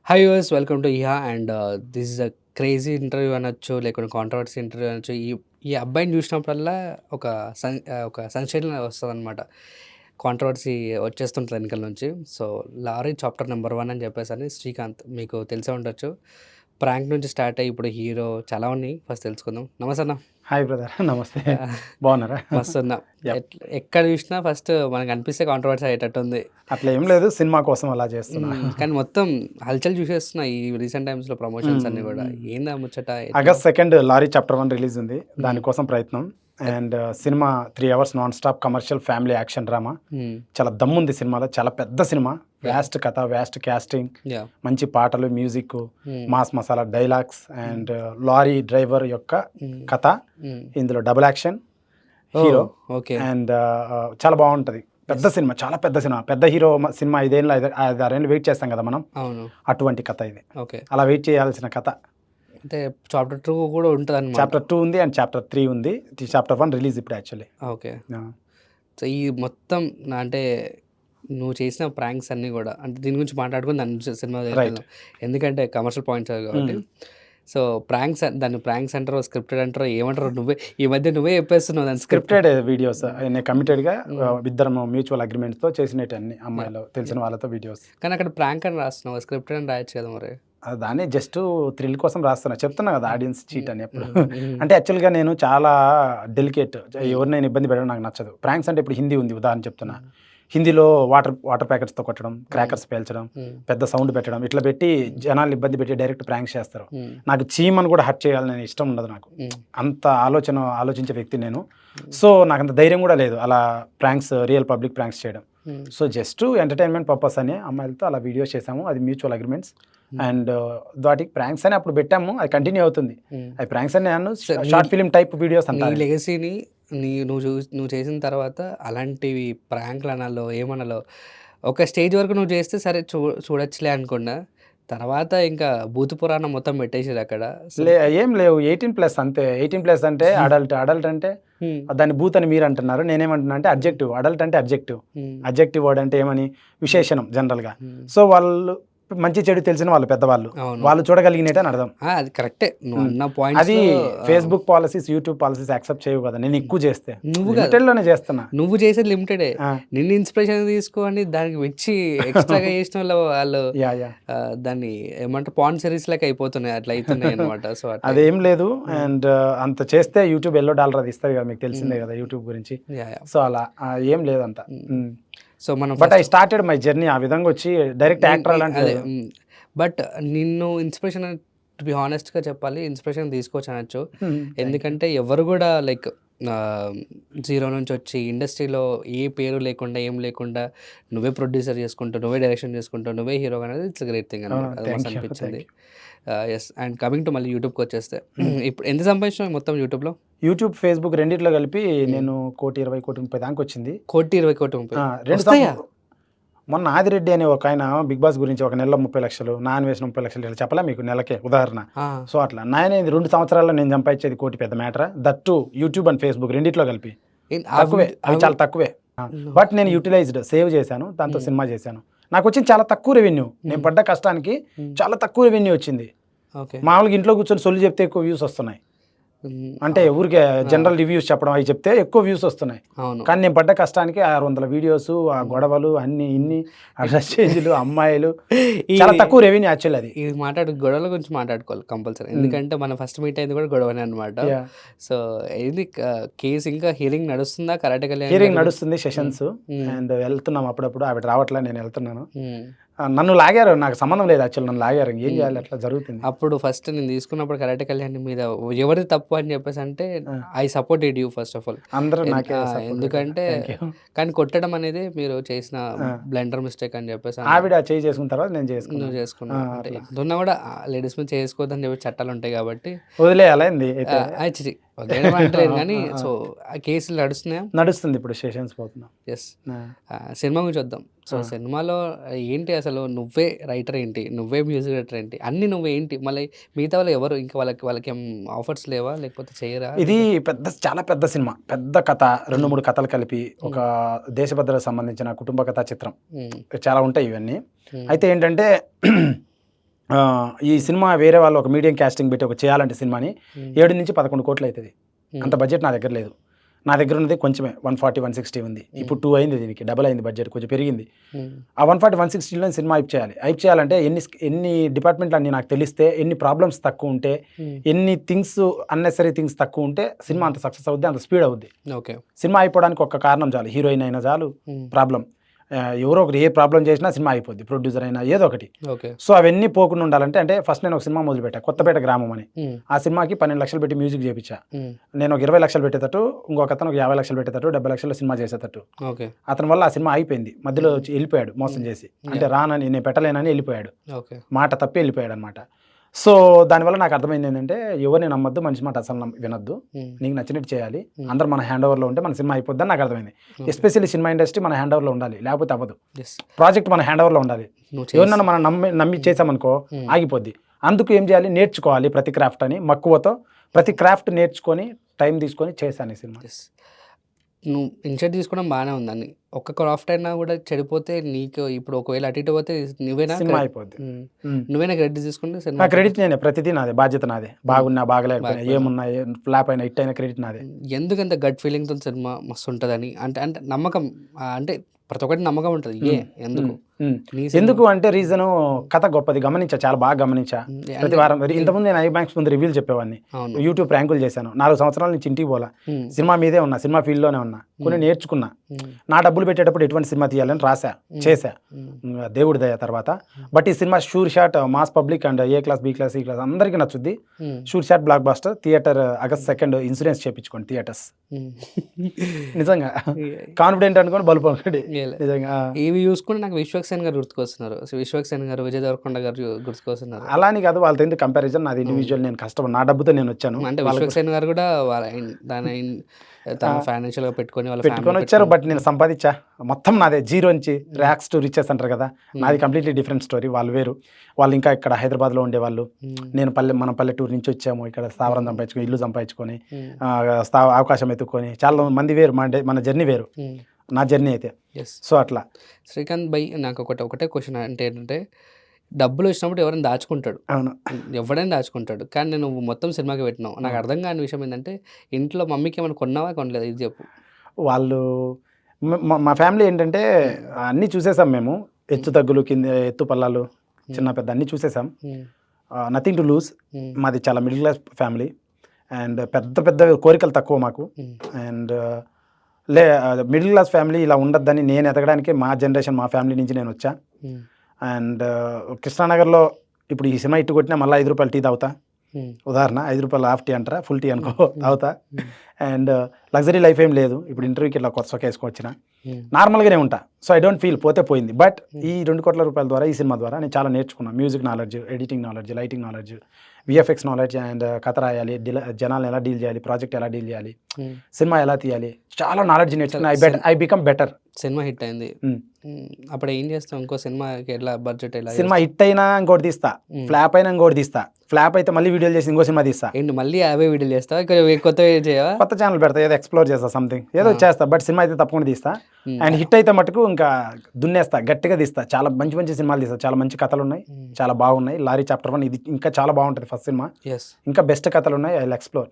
Hi viewers, welcome to ఇహా and this is a crazy interview అనొచ్చు, లేకుంటే controversy interview అనొచ్చు. ఈ అబ్బాయిని చూసినప్పుడల్లా ఒక ఒక సంచలనం వస్తదనమాట. కాంట్రవర్సీ వచ్చేస్తుంటది ఎనకాల నుంచి. సో, 'లారీ చాప్టర్ నంబర్ 1' అని చెప్పేసని శ్రీకాంత్ మీకు తెలిసే ఉండొచ్చు. ప్రాంక్ నుంచి స్టార్ట్ అయ్యి ఇప్పుడు హీరో చాలా ఉన్నాయి. ఫస్ట్ తెలుసుకుందాం. నమస్తే అన్న. Hi brother. నమస్తే. బాగున్నారా? మస్తున్నా. యాహ్! ఎక్కడ చూసినా ఫస్ట్ మనకు అనిపిస్తే కాంట్రవర్సీ అయ్యేటట్టుంది. అట్లా ఏం లేదు. సినిమా కోసం అలా చేస్తున్నా. కానీ మొత్తం హల్చల్ చూసేస్తున్నా ఈ రీసెంట్ టైమ్స్‌లో ప్రమోషన్స్ అన్నీ గూడా. ఏందా ముచ్చట? ఎట్లా? ఆగస్ట్ 2 లారీ చాప్టర్ 1 రిలీజ్ ఉంది. హ్మ్. దానికోసం ప్రయత్నం. At and cinema 3 hours non stop commercial family action drama. హ్మ్. చాలా దమ్ముంది సినిమాలో. చాలా పెద్ద సినిమా. వ్యాస్ట్ కథ, వ్యాస్ట్ క్యాస్టింగ్, యాహ్! మంచి పాటలు, మ్యూజిక్, హ్మ్. Mass masala dialogues and lorry driver యొక్క హ్మ్. కథ. హ్మ్. ఇందులో double action, oh! Hero okay. And చాలా బాగుంటది. పెద్ద సినిమా, చాలా పెద్ద సినిమా. పెద్ద హీరో సినిమా 5 ఏళ్ళు, 5, 6 ఏళ్ళు వెయిట్ చేస్తాం కదా మనం. అవును. అటువంటి కథ ఇది. ఓకే. అలా వెయిట్ చేయాల్సిన కథ. అంటే చాప్టర్ 2 కూడా ఉంటదనమాట. చాప్టర్ 2 ఉంది అండ్ చాప్టర్ 3 ఉంది. చాప్టర్ 1 రిలీజ్ ఇప్పుడు యాక్చువల్లీ. ఓకే. ఆ! సో, ఈ మొత్తం అంటే నువ్వు చేసిన ప్రాంక్స్ అన్నీ గూడా అంటే దీని గురించి మాట్లాడుకొని దాని నుంచి సినిమా రైట్. దగ్గరికెళ్దాం. ఎందుకంటే కమర్షియల్ పాయింట్స్ కాబట్టి. సో, దాన్ని ప్రాంక్స్ అంటారో, స్క్రిప్టెడ్ అంటారో ఏమంటారో ఈ మధ్య నువ్వే చెప్పేస్తున్నావు దాన్ని స్క్రిప్టెడ్ వీడియోస్. నేను కమిటెడ్‌గా హ్మ్. ఇద్దరము మ్యూచువల్ అగ్రీమెంట్‌తో చేసినటన్ని యాహ్! అమ్మాయిలు తెలిసిన యాహ్! వాళ్ళతో వీడియోస్. కానీ అక్కడ ప్రాంక్ అని రాస్తున్నావు. స్క్రిప్టెడ్ అని రాయొచ్చు కదా మరి. దాన్ని జస్ట్ థ్రిల్ కోసం రాస్తున్నా. చెప్తున్నా కదా హ్మ్. ఆడియన్స్ చీట్ హ్మ్. అని ఎప్పుడు. హ్మ్. హ్మ్. అంటే యాక్చువల్‌గా నేను చాలా డెలికేట్. హ్మ్. ఎవరినైనా ఇబ్బంది పెట్టడం నాకు నచ్చదు. ప్రాంక్స్ అంటే ఇప్పుడు హిందీ ఉంది ఉదాహరణ చెప్తున్నా. హ్మ్. హిందీలో వాటర్ ప్యాకెట్స్‌తో కొట్టడం, హ్మ్. క్రాకర్స్ పేల్చడం, హ్మ్. పెద్ద సౌండ్ పెట్టడం, ఇట్లా పెట్టి హ్మ్. జనాల్ని ఇబ్బంది పెట్టి డైరెక్ట్ ప్రాంక్స్ చేస్తారు. హ్మ్. నాకు చీమని కూడా హర్ట్ చేయాలనే ఇష్టం ఉండదు నాకు. హ్మ్. అంత ఆలోచించే వ్యక్తిని నేను. హ్మ్. సో, నాకంత ధైర్యం కూడా లేదు అలా ప్రాంక్స్, రియల్ పబ్లిక్ ప్రాంక్స్ చేయడం. హ్మ్. సో, జస్ట్ ఎంటర్‌టైన్‌మెంట్ పర్పస్ అని అమ్మాయిలతో అలా వీడియోస్ చేసాము. అది మ్యూచువల్ అగ్రీమెంట్స్. హ్మ్. అండ్ వాటికి ప్రాంక్స్ అని అప్పుడు పెట్టాము. అది కంటిన్యూ అవుతుంది. హ్మ్. అవి ప్రాంక్స్ అని నన్ను so, short film type videos నీ అంటారండి. లెగసీని నువ్వు చేసిన తర్వాత అలాంటివి ప్రాంక్‌లు అనాలో, ఏమనాలో ఒక స్టేజ్ వరకు నువ్వు చేస్తే సరే చూడొచ్చులే అనుకున్నా. తర్వాత ఇంకా భూత పురాణం మొత్తం పెట్టేసిర్రక్కడ. సో ఏం లేవు. 18+ అంతే. 18+ అంటే అడల్ట్. అడల్ట్ అంటే హ్మ్. దాన్ని బూత్ అని మీరంటున్నారు. నేనేమంటున్నా అంటే హ్మ్. అడ్జెక్టివ్. అడల్ట్ అంటే అడ్జెక్టివ్. హ్మ్. అడ్జెక్టివ్ వర్డ్ అంటే ఏమని? హ్మ్. విశేషణం జనరల్‌గా. హ్మ్. సో, వాళ్ళు మంచి చెడు తెలిసిన వాళ్ళు పెద్దవాళ్ళు. అవును. వాళ్ళు చూడగలిగినట్టని అర్థం. అది కరెక్టే. హ్మ్. నువ్వన్న అది పాయింట్స్‌లో ఆహ్, Facebook policies, YouTube policies accept చేయవు కదా! నేను హ్మ్. ఎక్కువ చేస్తే. నువ్వు కాదు. లిమిటెడ్‌లోనే చేస్తున్నా. నువ్వు చేసేది లిమిటెడే. ఆ! నిన్ను ఇన్‌స్పిరేషన్ తీసుకొని దానికి మెచ్చి ఎక్స్‌ట్రాగా చేసినోళ్ళు వాళ్ళు యాహ్! దాన్ని ఏమంటారు పాన్ సీరీస్ లెక్క అయిపోతున్నాయి. అట్లా అయితున్నాయన్నమాట. సో, అట్లా అదేం లేదు. హ్మ్. అండ్ అంత చేస్తే యూట్యూబ్ యెల్లో డాలర్ అది ఇస్తది కదా! మీకు హ్మ్. తెలిసిందే కదా! యూట్యూబ్ గురించి. యాహ్! సో, అలా ఏం లేదంత. హ్మ్. హ్మ్. సో, మనం but I first started my journey ఆ విధంగా వచ్చి డైరెక్ట్ నీ యాక్టర్ నీ అలాంటిది అదే కాదు. బట్ నిన్ను ఇన్‌స్పిరేషన్ టు బి హానెస్ట్‌గా చెప్పాలి. ఇన్‌స్పిరేషన్ తీసుకోవచ్చనొచ్చు. Thank you. ఎందుకంటే ఎవరు గూడా లైక్ ఆహ్, జీరో నుంచొచ్చి ఇండస్ట్రీలో ఏ పేరు లేకుండా, ఏం లేకుండా నువ్వే ప్రొడ్యూసర్ చేసుకుంటూ, నువ్వే డైరెక్షన్ చేసుకుంటూ, నువ్వే హీరోగా అనేది ఇట్స్ గ్రేట్ థింగ్ అనమాట. అది మస్తు థాంక్ యూ. అనిపించింది. Thank you. Yes. And coming to మళ్ళీ యూట్యూబ్‌కొచ్చేస్తే హ్మ్. ఇప్పుడు ఎంత సంపాదించినావు మొత్తం యూట్యూబ్‌లో? యూట్యూబ్, ఫేస్‌బుక్ రెండిట్లో కలిపి హ్మ్. నేను 1,20,00,00,000, 1,30,00,000 దాకొచ్చింది. 1,20,00,00,000, 1,30,00,000 2 వస్తాయా? మొన్న ఆదిరెడ్డి అనే ఒకాయన బిగ్ బాస్ గురించి ఒక నెలలో 30,00,000, నాన్ వేసిన 30,00,000 ఇట్లా చెప్పలా మీకు నెలకే ఉదాహరణ. ఆ! సో, అట్లా. నాయనేది 2 సంవత్సరాల్లో నేను సంపాదించేది 1,00,00,000 పెద్ద మ్యాటరా? That too YouTube and Facebook రెండిట్లో కలిపి. ఆ తక్కువే. వీడియో అవి చాలా తక్కువే. హ్మ్. బట్ నేను యుటిలైజ్డ్ సేవ్ చేశాను. దాంతో హ్మ్. సినిమా చేశాను. నాకొచ్చింది చాలా తక్కువ రెవెన్యూ. నేను హ్మ్. పడ్డ కష్టానికి హ్మ్. చాలా తక్కువ రెవెన్యూ వచ్చింది. ఓకే. మామూలుగా ఇంట్లో కూర్చొని సొల్లు చెప్తే ఎక్కువ వ్యూస్ వస్తున్నాయి. హ్మ్. అంటే ఊరికే ఆ! జనరల్ రివ్యూస్ చెప్పడం అయి చెప్తే ఎక్కువ వ్యూస్ వస్తున్నాయి. అవును. కానీ నేను పడ్డ కష్టానికి 600 వీడియోసు, ఆ హ్మ్. గొడవలు అన్నీ హ్మ్. ఇన్ని, ఆ ఇట్ డ్రెస్ చేంజ్‌లు, అమ్మాయిలు చాలా ఇది తక్కువ రెవెన్యూ యాక్చువల్లీ అది. ఇది గొడవల గురించి మాట్లాడుకోవాలి కంపల్సరీ. హ్మ్. ఎందుకంటే మనం ఫస్ట్ మీట్ అయింది కూడా గొడవనే అనమాట. యాహ్! సో, ఏంది కేస్ ఇంకా హియరింగ్ నడుస్తుందా? కరాటే కళ్యాణ్ హియరింగ్ గారి గురించి? నడుస్తుంది హ్మ్. సెషన్స్. హ్మ్. అండ్ వెళ్తున్నాం అప్పుడప్పుడు. ఆవిడ రావట్లే, నేను వెళ్తున్నాను. హ్మ్. నన్ను లాగారు. నాకు సంబంధం లేదు యాక్చువల్లీ నన్ను లాగారు. ఏం హ్మ్. చేయాలి అట్లా జరుగుతుంది. అప్పుడు ఫస్ట్ నేను తీసుకున్నప్పుడు కరాటే కళ్యాణ్ మీద ఎవరిది తప్పు అని చెప్పేసంటే ఆ! I supported you first of all. అందరూ నాకే సపోర్ట్ పెట్టారు. ఎందుకంటే థాంక్ యూ. కానీ కొట్టడం అనేది మీరు చేసిన ఆ! బ్లండర్ మిస్టేక్ అని చెప్పేసి ఆవిడ చేయి చేసుకున్న తర్వాత నేను నువ్వు చేసుకున్నాను. చేసుకున్నావు. అంటే అట్లా. ఎంతున్నా కూడా లేడీస్ మీద చేసుకోవద్దని చెప్పి చట్టాలుంటాయి కాబట్టి వదిలేయాలా ఏంది అయితే? ఛీ! వదిలేయడం అంటలేను ఆ! గానీ, ఆ! సో, ఆ కేసులు నడుస్తున్నాయా? నడుస్తుంది ఇప్పుడు సెషన్స్ పోతున్నాం. యెస్. ఆ! సినిమా గురించి వద్దాం. సో, ఆ! సినిమాలో ఏంటి అసలు నువ్వే రైటర్ ఏంటి? నువ్వే మ్యూజిక్ డైరెక్టర్ ఏంటి? అన్నీ నువ్వే ఏంటి? మళ్ళీ మిగతా వాళ్ళు ఎవరు? ఇంకా వాళ్ళకేం ఆఫర్స్ లేవా? లేకపోతే చెయ్యరా? ఇది చాలా పెద్ద సినిమా. పెద్ద కథ 2, హ్మ్. 3 కథలు కలిపి ఒక హ్మ్. దేశ భద్రతకు సంబంధించిన కుటుంబ కథా చిత్రం. హ్మ్. చాలా ఉంటాయి ఇవన్నీ. హ్మ్. అయితే ఏంటంటే ఈ సినిమా వేరే వాళ్ళు ఒక మీడియం క్యాస్టింగ్ పెట్టి ఒక చేయాలంటే సినిమాని 7 నుంచి 11 కోట్లు అవుతుంది. అంత బడ్జెట్ నా దగ్గర లేదు. నా దగ్గర ఉన్నది కొంచెమే 140, 160 ఉంది. ఇప్పుడు 2 అయింది, దీనికి డబల్ అయింది బడ్జెట్, కొంచెం పెరిగింది. ఆ 140, 160లో సినిమా హైప్ చేయాలి. హైప్ చేయాలంటే ఎన్ని డిపార్ట్మెంట్లు అన్ని నాకు తెలిస్తే, ఎన్ని ప్రాబ్లమ్స్ తక్కువ ఉంటే, ఎన్ని థింగ్స్ అన్నెసరీ థింగ్స్ తక్కువ ఉంటే సినిమా అంత సక్సెస్ అవుద్ది, అంత స్పీడ్ అవుద్ది. ఓకే. సినిమా అయిపోవడానికి ఒక కారణం చాలు, హీరోయిన్ అయినా చాలు, ప్రాబ్లం ఎవరో ఒకరు ఏ ప్రాబ్లం చేసినా సినిమా అయిపోద్ది, ప్రొడ్యూసర్ అయినా ఏదో ఒకటి. ఓకే. సో అవన్నీ పోకుండా ఉండాలంటే, అంటే ఫస్ట్ నేను ఒక సినిమా మొదలుపెట్టా, కొత్తపేట గ్రామం అని. ఆ సినిమాకి 12 లక్షలు పెట్టి మ్యూజిక్ చేయించా. నేను ఒక 20 లక్షలు పెట్టేటట్టు, ఇంకొక అతను ఒక 50 లక్షలు పెట్టేటట్టు, 70 లక్షలు సినిమా చేసేటట్టు. ఓకే. అతని వల్ల ఆ సినిమా అయిపోయింది, మధ్యలో వెళ్ళిపోయాడు మోసం చేసి, అంటే రానని నేను పెట్టలేనని వెళ్ళిపోయాడు, ఓకే. మాట తప్పి వెళ్ళిపోయాడు అనమాట. సో దానివల్ల నాకు అర్థమైంది ఏంటంటే, ఎవరిని నమ్మద్దు, మనిషి మాట అసలు వినొద్దు, నీకు నచ్చినట్టు చేయాలి, అందరూ మన హ్యాండ్ ఓవర్లో ఉంటే మన సినిమా అయిపోద్దని నాకు అర్థమైంది. ఎస్పెషల్లీ సినిమా ఇండస్ట్రీ మన హ్యాండ్ ఓవర్లో ఉండాలి, లేకపోతే అవ్వదు. ప్రాజెక్ట్ మన హ్యాండ్ ఓవర్లో ఉండాలి. ఎవరినన్నా మనం నమ్మి చేసామనుకో ఆగిపోద్ది. అందుకు ఏం చేయాలి, నేర్చుకోవాలి ప్రతి క్రాఫ్ట్ అని మక్కువతో, ప్రతి క్రాఫ్ట్ నేర్చుకొని టైం తీసుకొని చేశాను ఈ సినిమా. నువ్వు ఇనిషియేట్ తీసుకోవడం బాగానే ఉందని. ఒక్క క్రాఫ్ట్ అయినా కూడా చెడిపోతే నీకు ఇప్పుడు ఒకవేళ అటు ఇటు పోతే నువ్వేనా సినిమా అయిపోద్ది. నువ్వేనా క్రెడిట్ తీసుకుంటే సినిమా నా క్రెడిట్ నేనే, ప్రతిదీ నాదే, బాధ్యత నాదే. బాగున్నా బాగలేకపోయినా, ఏమున్నా ఫ్లాప్ అయినా హిట్ అయినా క్రెడిట్ నాదే. ఎందుకంత గట్ ఫీలింగ్తో సినిమా మస్తు ఉంటుందని అంటే అంటే నమ్మకం, అంటే ప్రతి ఒక్కటి నమ్మకం ఉంటుంది. ఎందుకు అంటే రీజను కథ గొప్పది, గమనించా, చాలా బాగా గమనించా. ప్రతి వారం ఇంతకుముందు నేను ఐమాక్స్ ముందు రివ్యూలు చెప్పేవాడిని, యూట్యూబ్ ర్యాంకులు చేశాను. 4 సంవత్సరాల నుంచి ఇంటికి పోలా, సినిమా మీదే ఉన్నా, సినిమా ఫీల్డ్లోనే ఉన్నా, కొన్ని నేర్చుకున్నా. నా డబ్బులు పెట్టేటప్పుడు ఎటువంటి సినిమా తీయాలని రాసా, చేశా, దేవుడి దయ తర్వాత. బట్ ఈ సినిమా sure shot mass public and A class, B class, C class అందరికీ నచ్చుద్ది. Sure shot black buster. Theatre August 2 insurance చేయించుకోండి థియేటర్స్. నిజంగా కాన్ఫిడెంట్ అనుకోండి, బల్బు అనుకోండి. నిజంగా ఇవి చూసుకుంటే నాకు విశ్వక్సేన్ గారు గుర్తుకొస్తున్నారు, విశ్వక్సేన్ గారు, విజయ్ దేవరకొండ గారు గుర్తుకొస్తున్నారు. అలా అని కాదు, వాళ్ళతో ఎందుకు కంపారిజన్, నాది ఇండివిజువల్, నేను కష్టం, నా డబ్బుతో నేను వచ్చాను. అంటే విశ్వక్సేన్ గారు కూడా తన ఫైనాన్షియల్గా పెట్టుకొని వచ్చారు. బట్ నేను సంపాదించా, మొత్తం నాదే, జీరో నుంచి ర్యాక్స్ టు రిచెస్ అంటారు కదా, నాది కంప్లీట్లీ డిఫరెంట్ స్టోరీ. వాళ్ళు వేరు, వాళ్ళు ఇంకా ఇక్కడ హైదరాబాద్లో ఉండేవాళ్ళు, నేను మన పల్లెటూరు నుంచి వచ్చాము, ఇక్కడ స్థావరం సంపాదించుకొని, ఇల్లు సంపాదించుకొని, అవకాశం ఎత్తుకొని, చాలా మంది వేరు, మన జర్నీ వేరు, నా జర్నీ అయితే. సో అట్లా శ్రీకాంత్ భాయ్, నాకు ఒకటే క్వశ్చన్ అంటే ఏంటంటే, డబ్బులు వచ్చినప్పుడు ఎవరైనా దాచుకుంటాడు, అవును, ఎవరైనా దాచుకుంటాడు, కానీ నువ్వు మొత్తం సినిమాకి పెట్టినావు. నాకు అర్థం కాని విషయం ఏంటంటే, ఇంట్లో మమ్మీకి ఏమైనా కొన్నావా, కొనలేదు, ఇది చెప్పు. వాళ్ళు మా ఫ్యామిలీ ఏంటంటే అన్నీ చూసేసాం మేము, ఎత్తు తగ్గులు, కింద ఎత్తు పల్లాలు, చిన్న పెద్ద అన్నీ చూసేసాం. Nothing to lose. మాది చాలా మిడిల్ క్లాస్ ఫ్యామిలీ, అండ్ పెద్ద కోరికలు తక్కువ మాకు. అండ్ మిడిల్ క్లాస్ ఫ్యామిలీ ఇలా ఉండద్దని నేను ఎదగడానికి, మా జనరేషన్, మా ఫ్యామిలీ నుంచి నేను వచ్చా. అండ్ కృష్ణానగర్లో ఇప్పుడు ఈ సినిమా ఇట్టు కొట్టినా మళ్ళీ 5 రూపాయలు టీ తాగుతా, ఉదాహరణ 5 రూపాయలు హాఫ్ టీ అంటారా, ఫుల్ టీ అనుకో, తాగుతా. అండ్ లగ్జరీ లైఫ్ ఏం లేదు. ఇప్పుడు ఇంటర్వ్యూకి ఇట్లా కొత్త వేసుకొచ్చిన నార్మల్గానే ఉంటా. సో ఐ డోంట్ ఫీల్ పోతే పోయింది. బట్ ఈ 2 కోట్ల రూపాయల ద్వారా, ఈ సినిమా ద్వారా నేను చాలా నేర్చుకున్నాను. Music knowledge, editing knowledge, lighting knowledge, VFX knowledge, and కథ రాయాలి, జనాలను ఎలా డీల్ చేయాలి, ప్రాజెక్ట్ ఎలా డీల్ చేయాలి, సినిమా ఎలా తీయాలి, చాలా నాలెడ్జ్ నేర్చుకున్నాను. I become better. Cinema hit అయింది, అప్పుడు ఏం చేస్తాం, ఇంకో సినిమాకి ఎట్లా బడ్జెట్, ఎలా సినిమా హిట్ అయినా ఇంకోటి తీస్తా, ఫ్లాప్ అయినా ఇంకోటి తీస్తా, ఫ్లాప్ అయితే మళ్ళీ వీడియోలు చేసి ఇంకో సినిమా తీస్తా. ఏంటి మళ్ళీ 50 వీడియోలు చేస్తావా, కొత్త చేయవా, కొత్త ఛానల్ పెడతా, ఏదో ఎక్స్ప్లోర్ చేస్తా, సంథింగ్ ఏదో చేస్తా. బట్ సినిమా అయితే తప్పకుండా తీస్తా. అండ్ హిట్ అయితే మటుకు ఇంకా దున్నేస్తా, గట్టిగా తీస్తా. చాలా మంచి సినిమాలు తీస్తా, చాలా మంచి కథలు ఉన్నాయి, చాలా బాగున్నాయి. లారీ చాప్టర్ 1 ఇది ఇంకా చాలా బాగుంటుంది, ఫస్ట్ సినిమా. ఇంకా బెస్ట్ కథలు ఉన్నాయి, ఐ విల్ ఎక్స్ప్లోర్.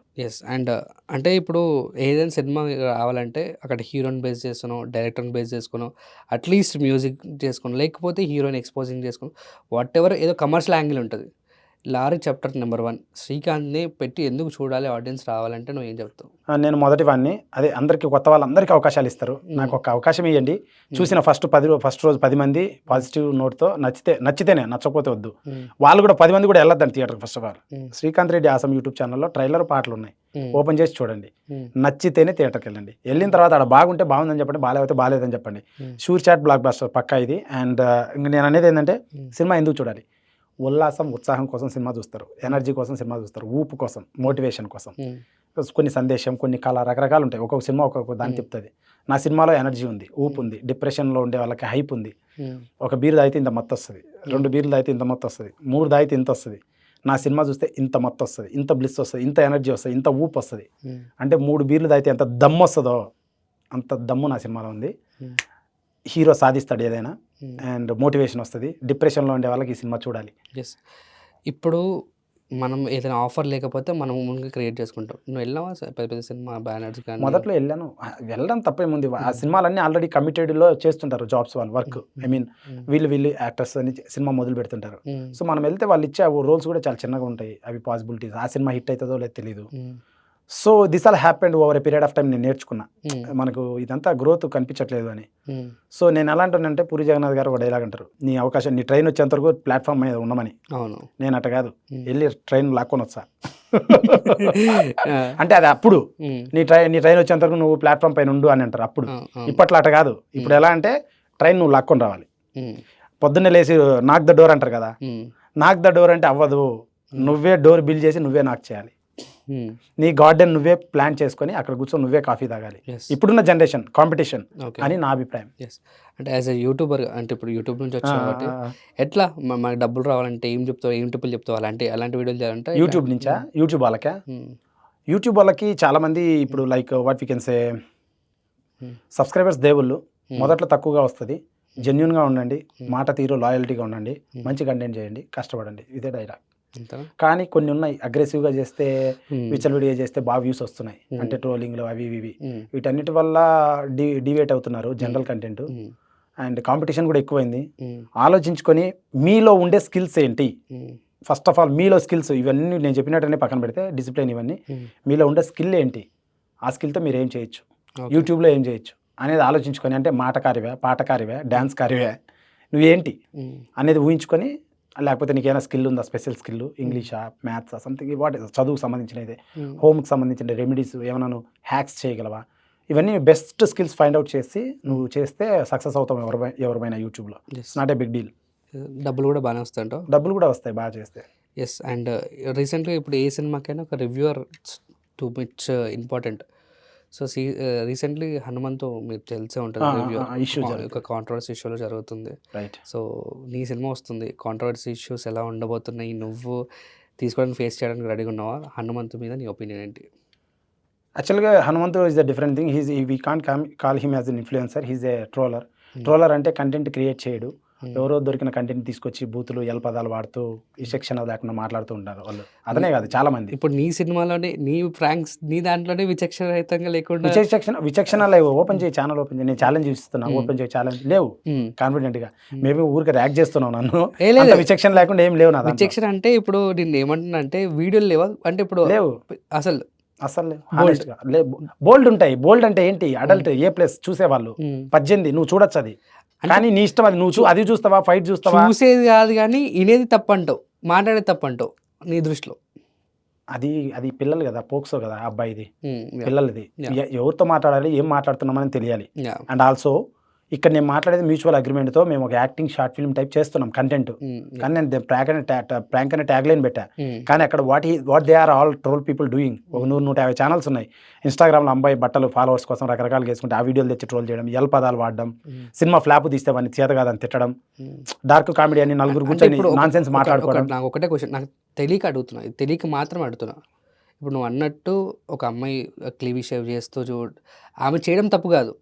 అండ్ అంటే ఇప్పుడు ఏదైనా సినిమా రావాలంటే అక్కడ హీరోని బేస్ చేసుకున్నాం, డైరెక్టర్ని బేస్ చేసుకున్నాం, అట్లీస్ట్ మ్యూజిక్ చేసుకున్నాం, లేకపోతే హీరోని ఎక్స్పోజింగ్ చేసుకున్నాం, వాట్ ఎవర్, ఏదో కమర్షియల్ యాంగిల్ ఉంటుంది. లారీ చాప్టర్ నెంబర్ 1 శ్రీకాంత్ని పెట్టి ఎందుకు చూడాలి ఆడియన్స్ రావాలంటే నువ్వు ఏం చెప్తావు? నేను మొదటి వాడిని, అదే అందరికీ, కొత్త వాళ్ళందరికీ అవకాశాలు ఇస్తారు. నాకు ఒక అవకాశం ఇవ్వండి. చూసిన ఫస్ట్ రోజు 10 మంది పాజిటివ్ నోట్తో నచ్చితేనే, నచ్చకపోతే వద్దు. వాళ్ళు కూడా 10 మంది కూడా వెళ్ళొద్దండి థియేటర్కి. First of all Srikanth Reddy awesome YouTube ఛానల్లో ట్రైలర్ పాటలు ఉన్నాయి, ఓపెన్ చేసి చూడండి. నచ్చితేనే థియేటర్కి వెళ్ళండి. వెళ్ళిన తర్వాత అక్కడ బాగుంటే బాగుందని చెప్పండి, బాగాలేకపోతే బాగాలేదని చెప్పండి. షూర్ చాట్ బ్లాక్ బాస్టర్ పక్కా ఇది. అండ్ నేను అనేది ఏంటంటే, సినిమా ఎందుకు చూడాలి, ఉల్లాసం, ఉత్సాహం కోసం సినిమా చూస్తారు, ఎనర్జీ కోసం సినిమా చూస్తారు, ఊపు కోసం, మోటివేషన్ కోసం, కొన్ని సందేశం, కొన్ని కళ, రకరకాలు ఉంటాయి. ఒక్కొక్క సినిమా ఒక్కొక్క దాన్ని చెప్తుంది. నా సినిమాలో ఎనర్జీ ఉంది, ఊపు ఉంది, డిప్రెషన్లో ఉండే వాళ్ళకి హైప్ ఉంది. ఒక బీరు తాగితే ఇంత మత్తు వస్తుంది, 2 బీర్లు తాగితే ఇంత మత్తు వస్తుంది, 3 తాగితే ఇంత వస్తుంది. నా సినిమా చూస్తే ఇంత మత్తు వస్తుంది, ఇంత బ్లిస్ వస్తుంది, ఇంత ఎనర్జీ వస్తుంది, ఇంత ఊపు వస్తుంది. అంటే 3 బీర్లు తాగితే ఎంత దమ్ము వస్తుందో అంత దమ్ము నా సినిమాలో ఉంది. హీరో సాధిస్తాడు ఏదైనా, అండ్ మోటివేషన్ వస్తుంది. డిప్రెషన్లో ఉండే వాళ్ళకి ఈ సినిమా చూడాలి. ఇప్పుడు మనం ఏదైనా ఆఫర్ లేకపోతే మనం ముందుగా క్రియేట్ చేసుకుంటాం. నువ్వు వెళ్ళావా పెద్ద పెద్ద సినిమా బ్యానర్స్ కానీ? మొదట్లో వెళ్ళాను. వెళ్ళడం తప్పేముంది. ఆ సినిమాలన్నీ ఆల్రెడీ కమిటెడ్‌లో చేస్తుంటారు జాబ్స్ వాళ్ళు వర్క్. ఐ మీన్ వీళ్ళు యాక్టర్స్ అని సినిమా మొదలు పెడుతుంటారు. సో, మనం వెళ్తే వాళ్ళు ఇచ్చే రోల్స్ కూడా చాలా చిన్నగా ఉంటాయి. అవి పాసిబిలిటీస్. ఆ సినిమా హిట్ అవుతుందో లేదో తెలీదు. So, this all happened over a period of time నేను నేర్చుకున్నా. మనకు ఇదంతా గ్రోత్ కనిపించట్లేదు అని. సో, నేను ఎలా అంటానంటే పూరి జగన్నాథ్ గారు ఒక డైలాగ్ అంటారు. నీ అవకాశం నీ ట్రైన్ వచ్చేంత వరకు ప్లాట్‌ఫామ్ మీద ఉండమని. అవును. నేను అట్ట కాదు. వెళ్ళి ట్రైన్ లాక్కొని వస్తా. అంటే అది అప్పుడు నీ ట్రైన్ వచ్చేంత వరకు నువ్వు ప్లాట్‌ఫామ్ పైన ఉండు అని అంటారు అప్పుడు. ఇప్పట్లో అట్ట కాదు. ఇప్పుడు ఎలా అంటే ట్రైన్ నువ్వు లాక్కొని రావాలి. పొద్దున్నే లేసి నాక్ ద డోర్ అంటారు కదా. నాక్ ద డోర్ అంటే అవ్వదు. నువ్వే డోర్ బిల్ చేసి నువ్వే నాక్ చేయాలి. నీ గార్డెన్ నువ్వే ప్లాన్ చేసుకొని అక్కడ కూర్చొని నువ్వే కాఫీ తాగాలి. ఇప్పుడున్న జనరేషన్ కాంపిటీషన్ అని నా అభిప్రాయం. అంటే యాజ్ ఎ యూట్యూబర్ అంటే ఇప్పుడు యూట్యూబ్ నుంచి వచ్చావు కాబట్టి ఎట్లా మనకు డబ్బులు రావాలంటే ఏం చెప్తావు, ఏం టిప్పులు చెప్తావు? అలాంటి వీడియోలు చేయాలంటే యూట్యూబ్ నుంచా? యూట్యూబ్ వాళ్ళకా? యూట్యూబ్ వాళ్ళకి చాలా మంది ఇప్పుడు like what we can say subscribers దేవుళ్ళు. మొదట్లో తక్కువగా వస్తుంది. జెన్యున్గా ఉండండి, మాట తీరు లాయల్టీగా ఉండండి, మంచి కంటెంట్ చేయండి, కష్టపడండి. ఇదే డైలాగ్. కానీ కొన్ని ఉన్నాయి అగ్రెసివ్గా చేస్తే, విచ్చలవిడిగా చేస్తే బాగా వ్యూస్ వస్తున్నాయి. అంటే ట్రోలింగ్లు అవి ఇవి వీటన్నిటి వల్ల డివేట్ అవుతున్నారు జనరల్ కంటెంట్. అండ్ కాంపిటీషన్ కూడా ఎక్కువైంది. ఆలోచించుకొని మీలో ఉండే స్కిల్స్ ఏంటి, ఫస్ట్ ఆఫ్ ఆల్ మీలో స్కిల్స్ ఇవన్నీ నేను చెప్పినట్టనే పక్కన పెడితే డిసిప్లిన్ ఇవన్నీ మీలో ఉండే స్కిల్ ఏంటి, ఆ స్కిల్తో మీరు ఏం చేయొచ్చు, యూట్యూబ్లో ఏం చేయొచ్చు అనేది ఆలోచించుకొని, అంటే మాటకారివే, పాటకారివే, డ్యాన్స్ కారివే, నువ్వేంటి అనేది ఊహించుకొని, లేకపోతే నీకేమైనా స్కిల్ ఉందా, స్పెషల్ స్కిల్, ఇంగ్లీషా, మ్యాథ్సా, సంథింగ్ వాట్ చదువుకు సంబంధించినది, హోమ్కి సంబంధించిన రెమెడీస్ ఏమైనా నువ్వు హ్యాక్స్ చేయగలవా, ఇవన్నీ బెస్ట్ స్కిల్స్ ఫైండ్ అవుట్ చేసి నువ్వు చేస్తే సక్సెస్ అవుతాం ఎవరిమైనా యూట్యూబ్లో. It's not a big deal. డబ్బులు కూడా బాగానే వస్తాయంట. డబ్బులు కూడా వస్తాయి బాగా చేస్తే. ఎస్. అండ్ రీసెంట్గా ఇప్పుడు ఏ సినిమాకైనా ఒక reviewer too much important. So recently Hanumanthu మీరు తెలిసే ఉంటుంది, రివ్యూ ఒక కాంట్రవర్సీ ఇష్యూలో జరుగుతుంది. రైట్. సో నీ సినిమా వస్తుంది, కాంట్రవర్సీ ఇష్యూస్ ఎలా ఉండబోతున్నాయి, నువ్వు తీసుకోవడానికి ఫేస్ చేయడానికి రెడీగా ఉన్నావా? హనుమంతు మీద నీ ఒపీనియన్ ఏంటి? యాక్చువల్గా Hanumanthu is the different thing. We can't call him as an influencer. He's a troller. Troller అంటే కంటెంట్ క్రియేట్ చేయడు. ఎవరో దొరికిన కంటెంట్ తీసుకొచ్చి బూతులు పదాలు వాడుతూ ఈ సెక్షన్ లేకుండా మాట్లాడుతూ ఉంటారు వాళ్ళు. అదనే కాదు చాలా మంది. ఇప్పుడు నీ సినిమాలోనే నీ ప్రాంక్స్ నీ దాంట్లోనే విచక్షణరహితంగా లేకుండా విచక్షణ లేవు. ఓపెన్ చేయి, ఛానల్ ఓపెన్ చేయి. నేను ఛాలెంజ్ ఇస్తున్నా, ఓపెన్ చేయి ఛాలెంజ్ లేవు. కాన్ఫిడెంట్ గా మేబీ ఊరికి ర్యాక్ చేస్తున్నావు నన్ను. విచక్షణ లేకుండా ఏం లేవు నా. విచక్షణ అంటే ఇప్పుడు నేను ఏమంటున్నా అంటే వీడియోలు లేవా అంటే ఇప్పుడు లేవు అసలు బోల్డ్ ఉంటాయి. బోల్డ్ అంటే ఏంటి, అడల్ట్ A+ చూసేవాళ్ళు 18 నువ్వు చూడొచ్చు అది. కానీ నీ ఇష్టం అది. నువ్వు అది చూస్తావా, ఫైట్ చూస్తావా? చూసేది కాదు కానీ వినేది తప్పంటావు, మాట్లాడేది తప్పంటావు నీ దృష్టిలో. అది పిల్లలు కదా, పోక్సో కదా అబ్బాయిది, పిల్లలది. ఎవరితో మాట్లాడాలి, ఏం మాట్లాడుతున్నామని తెలియాలి. అండ్ ఆల్సో ఇక్కడ నేను మాట్లాడేది మ్యూచువల్ అగ్రిమెంట్తో మేము ఒక యాక్టింగ్ షార్ట్ ఫిల్మ్ టైప్ చేస్తున్నాం కంటెంట్. కానీ నేను ప్రాంక్ అనే ట్యాగ్ లైన్ పెట్టా. కానీ అక్కడ what they are all troll people doing. ఒక 100-150 ఛానల్స్ ఉన్నాయి ఇన్స్టాగ్రామ్లో. అమ్మాయి బట్టలు ఫాలోవర్స్ కోసం రకరకాలుగా వేసుకుంటే ఆ వీడియోలు తెచ్చి ట్రోల్ చేయడం, పదాలు వాడడం, సినిమా ఫ్లాప్ తీస్తే వాడిని చేత కాదని తిట్టడం, డార్క్ కామెడీ అని నలుగురు కూర్చొని నాన్ సెన్స్ మాట్లాడుకోవడం. నాకు ఒకటే క్వశ్చన్, నాకు తెలియక అడుగుతున్నా, తెలియక మాత్రం అడుగుతున్నా. ఇప్పుడు నువ్వు అన్నట్టు ఒక అమ్మాయి క్లీవీ షేవ్ చేస్తూ ఆమె చేయడం తప్పు కాదు,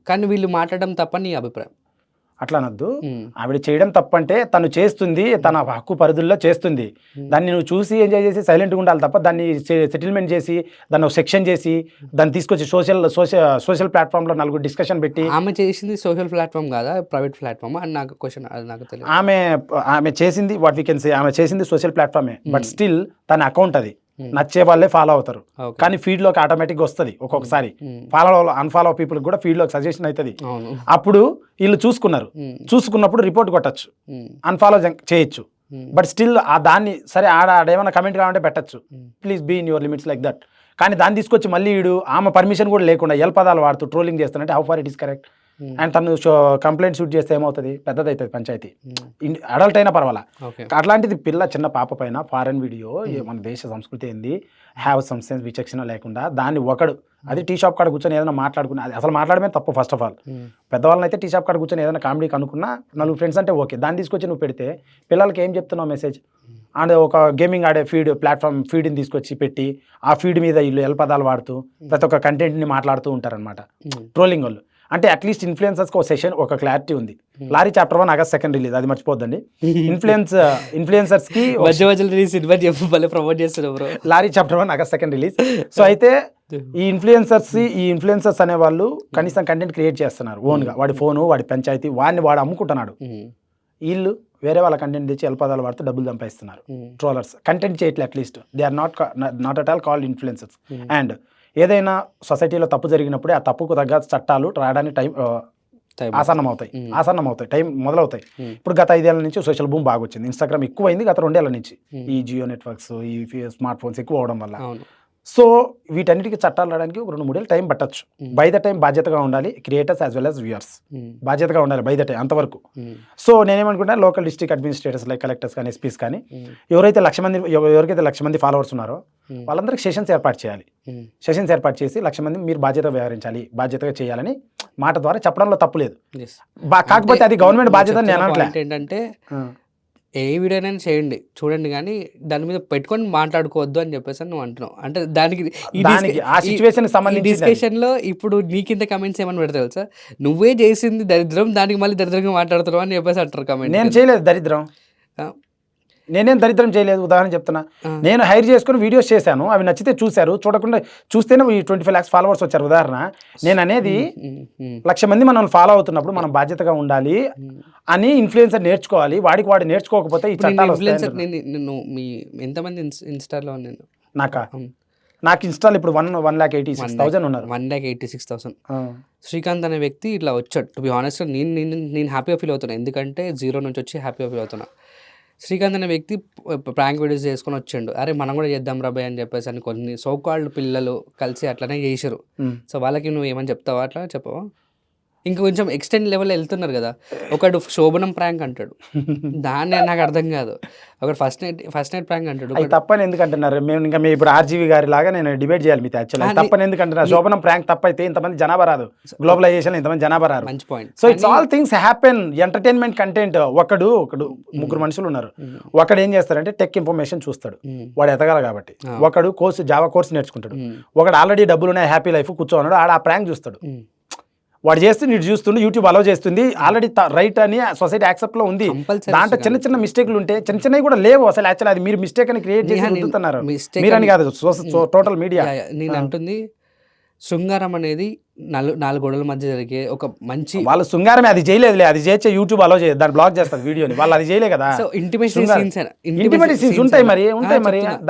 కానీ వీళ్ళు మాట్లాడడం తప్పని నీ అభిప్రాయం? అట్లా అనొద్దు. ఆవిడ చేయడం తప్పంటే తను చేస్తుంది, తన హక్కు పరిధుల్లో చేస్తుంది. దాన్ని నువ్వు చూసి ఎంజాయ్ చేసి సైలెంట్గా ఉండాలి తప్ప దాన్ని సెటిల్మెంట్ చేసి దాన్ని సెక్షన్ చేసి దాన్ని తీసుకొచ్చి సోషల్ ప్లాట్ఫామ్లో నలుగురు డిస్కషన్ పెట్టి. ఆమె చేసింది సోషల్ ప్లాట్ఫామ్ కాదా, ప్రైవేట్ ప్లాట్ఫామ్ అని నాకు క్వశ్చన్. అది నాకు తెలియదు. ఆమె చేసింది వాట్ వీ కెన్ సే, ఆమె చేసింది సోషల్ ప్లాట్ఫామే. బట్ స్టిల్ తన అకౌంట్ అది. నచ్చే వాళ్ళే ఫాలో అవుతారు, కానీ ఫీడ్లోకి ఆటోమేటిక్గా వస్తుంది. ఒక్కొక్కసారి అన్ఫాలో పీపుల్ కూడా ఫీడ్లోకి సజెషన్ అవుతుంది. అప్పుడు వీళ్ళు చూసుకున్నప్పుడు రిపోర్ట్ కొట్టచ్చు, అన్ఫాలో చేయొచ్చు. బట్ స్టిల్ దాన్ని సరే ఆడేమైనా కమెంట్ కావాలంటే పెట్టచ్చు, please be in your limits like that. కానీ దాన్ని తీసుకొచ్చి మళ్ళీ ఆమె పర్మిషన్ కూడా లేకుండా పదాలు వాడుతూ ట్రోలింగ్ చేస్తానంటే how far it is correct? And తను కంప్లైంట్ షూట్ చేస్తే ఏమవుతుంది, పెద్దదవుతుంది పంచాయతీ. అడల్ట్ అయినా పర్వాలా. అట్లాంటిది పిల్ల చిన్న పాప పైన ఫారెన్ వీడియో, మన దేశ సంస్కృతి ఏంది, హ్యావ్ సమ్ సెన్స్, విచక్షణ లేకుండా దాన్ని ఒకడు అది టీ షాప్ కాడ కూర్చొని ఏదైనా మాట్లాడుకుని, అది అసలు మాట్లాడమే తప్పు. ఫస్ట్ ఆఫ్ ఆల్ పెద్దవాళ్ళని అయితే టీ షాప్ కాడ కూర్చొని ఏదైనా కామెడీకి అనుకున్నా నలుగురు ఫ్రెండ్స్ అంటే ఓకే. దాన్ని తీసుకొచ్చి నువ్వు పెడితే పిల్లలకి ఏం చెప్తున్నావు మెసేజ్? అండ్ ఒక గేమింగ్ ఆడే ఫీడ్ని తీసుకొచ్చి పెట్టి ఆ ఫీడ్ మీద వీళ్ళు పదాలు వాడుతూ ప్రతి ఒక్క కంటెంట్ని మాట్లాడుతూ ఉంటారనమాట ట్రోలింగ్ వాళ్ళు. అంటే అట్లీస్ట్ ఇన్ఫ్లుయెన్సర్స్కి ఒక సెషన్ ఒక క్లారిటీ ఉంది. లారీ చాప్టర్ 1 ఆగస్ట్ 2 రిలీజ్, అది మర్చిపోద్దండి. ఇన్ఫ్లుయెన్సర్స్కి మధ్య మధ్యలో ఈ సినిమా చెప్పి భలే ప్రమోట్ చేస్తున్నారు bro. Lorry chapter 1 August 2 release. So అయితే ఈ ఇన్ఫ్లుయెన్సర్స్ అనే వాళ్ళు కనీసం కంటెంట్ క్రియేట్ చేస్తున్నారు ఓన్గా. వాడి ఫోను, వాడి పంచాయతీ, వాడు అమ్ముకుంటున్నాడు. వీళ్ళు వేరే వాళ్ళ కంటెంట్ తెచ్చి ఎల్పదాలు వాడుతూ డబ్బులు సంపాదిస్తున్నారు. ట్రోలర్స్ కంటెంట్ చేయట్లేదు. At least they are not at all called influencers. And ఏదైనా సొసైటీలో తప్పు జరిగినప్పుడే ఆ తప్పుకు తగ్గ చట్టాలు రావడానికి ఆసన్నం అవుతాయి, టైం మొదలవుతాయి. ఇప్పుడు గత 5 ఏళ్ల నుంచి సోషల్ బూమ్ బాగా వచ్చింది. ఇన్స్టాగ్రామ్ ఎక్కువైంది గత 2 ఏళ్ల నుంచి. ఈ జియో నెట్వర్క్స్, ఈ స్మార్ట్ ఫోన్స్ ఎక్కువ అవడం వల్ల. సో వీటన్నిటికీ చట్టాలు రావడానికి 2-3 ఏళ్ళు టైం పట్టచ్చు. బై ద టైం బాధ్యతగా ఉండాలి creators as well as viewers. బాధ్యతగా ఉండాలి బై ద టైం అంతవరకు. సో నేనేమనుకుంటా, local district administrators like collectors కానీ, ఎస్పీస్ కానీ, ఎవరైతే 1,00,000 మంది ఫాలోవర్స్ ఉన్నారో వాళ్ళందరికీ సెషన్స్ ఏర్పాటు చేయాలి. సెషన్స్ ఏర్పాటు చేసి 1,00,000 మంది మీరు బాధ్యతగా వ్యవహరించాలి, బాధ్యతగా చేయాలని మాట ద్వారా చెప్పడంలో తప్పు లేదు. కాకపోతే అది గవర్నమెంట్ బాధ్యత నేను అనట్లే. ఏంటంటే ఏ వీడియోనైనా చేయండి, చూడండి, కానీ దాని మీద పెట్టుకొని మాట్లాడుకోవద్దు అని చెప్పేసి నువ్వు అంటున్నావు. అంటే దానికి ఆ సిచ్యువేషన్ సంబంధించి డిస్కషన్ లో ఇప్పుడు నీకింత కమెంట్స్ ఏమని పెడతావు తెలుసా, నువ్వే చేసింది దరిద్రం, దానికి మళ్ళీ దరిద్రంగా మాట్లాడుతున్నావు అని చెప్పేసి అంటారు కమెంట్. నేను చేయలేదు దరిద్రం, నేనేం దరిద్రం చేయలేదు. ఉదాహరణ చెప్తున్నా, నేను హైర్ చేసుకుని వీడియోస్ చేశాను, అవి నచ్చితే చూశారు, చూడకుండా చూస్తేనే ఈ 25 lakhs ఫాలోవర్స్ వచ్చారు. ఉదాహరణ నేను అనేది 1,00,000 మంది మనల్ని ఫాలో అవుతున్నప్పుడు మనం బాధ్యతగా ఉండాలి అని ఇన్ఫ్లుయెన్సర్ నేర్చుకోవాలి. వాడు నేర్చుకోకపోతే ఈ చట్టాలు ఎంతమంది ఇన్స్టాలో నాకు ఇన్స్టాల్ ఇప్పుడు 1,86,000 ఉన్నారు. 1,86,000. శ్రీకాంత్ అనే వ్యక్తి ఇట్లా వచ్చాడు. టు బి ఆనెస్ట్ నేను హ్యాపీగా ఫీల్ అవుతున్నా, ఎందుకంటే 0 నుంచి వచ్చి హ్యాపీగా ఫీల్ అవుతున్నా. శ్రీకాంత్ అనే వ్యక్తి ప్రాంక్ వీడియోస్ చేసుకొని వచ్చిండు. అరే మనం కూడా చేద్దాం రాబాయ్ అని చెప్పేసి అని కొన్ని సోకాల్డ్ పిల్లలు కలిసి అట్లనే చేసారు. సో వాళ్ళకి నువ్వు ఏమని చెప్తావా, అట్లా చెప్పవా? ఇంకా కొంచెం ఎక్స్టెండ్ లెవెల్ వెళ్తున్నారు కదా. ఒకడు శోభనం ప్రాంక్ అంటాడు, దాన్ని నాకు అర్థం కాదు. ఒకటి ఫస్ట్ నైట్ ప్రాంక్ అంటాడు. అది తప్పని ఎందుకంటున్నారు? మేము ఇప్పుడు ఆర్జీవి గారి లాగా నేను డిబేట్ చేయాలి మీతో. యాక్చువల్లీ తప్పని ఎందుకంటున్నారు? శోభనం ప్రాంక్ తప్పైతే ఇంతమంది జనాభా రాదు, గ్లోబలైజేషన్ ఇంతమంది జనాభా రారు. మంచి point. So it's all things happen. Entertainment content. ఒకడు 3 మనుషులు ఉన్నారు. ఒకడు ఏం చేస్తారంటే టెక్ ఇన్ఫర్మేషన్ చూస్తాడు, వాడు ఎదగాలి కాబట్టి. ఒకడు జావా కోర్స్ నేర్చుకుంటాడు. ఒకడు ఆల్రెడీ డబ్బులు ఉన్నాయి, హ్యాపీ లైఫ్ కూర్చోన్నాడు, ఆడ ఆ ప్రాంక్ చూస్తాడు. వాడు చేస్తే నీడు చూస్తుండే, యూట్యూబ్ అలౌ చేస్తుంది, ఆల్రెడీ రైట్ అని సొసైటీ యాక్సెప్ట్ లో ఉంది. దాంట్లో చిన్న మిస్టేక్లు ఉంటే చిన్నవి కూడా లేవు అసలు. యాక్చువల్ అది మీరు మిస్టేక్ అని క్రియేట్ చేసి ఉంటున్నారు, మీరని కాదు, టోటల్ మీడియా. నేను అంటుంది శృంగారం అనేది 4 గోడల మధ్య జరిగే ఒక మంచి, వాళ్ళు శృంగారమే, అది చేయలేదులే. అది చేస్తే యూట్యూబ్ అలౌ చేయదు, దాన్ని బ్లాక్ చేస్తారు వీడియోని. వాళ్ళు అది చేయలే కదా. ఇంటిమేట్ సీన్స్ ఉంటాయి మరి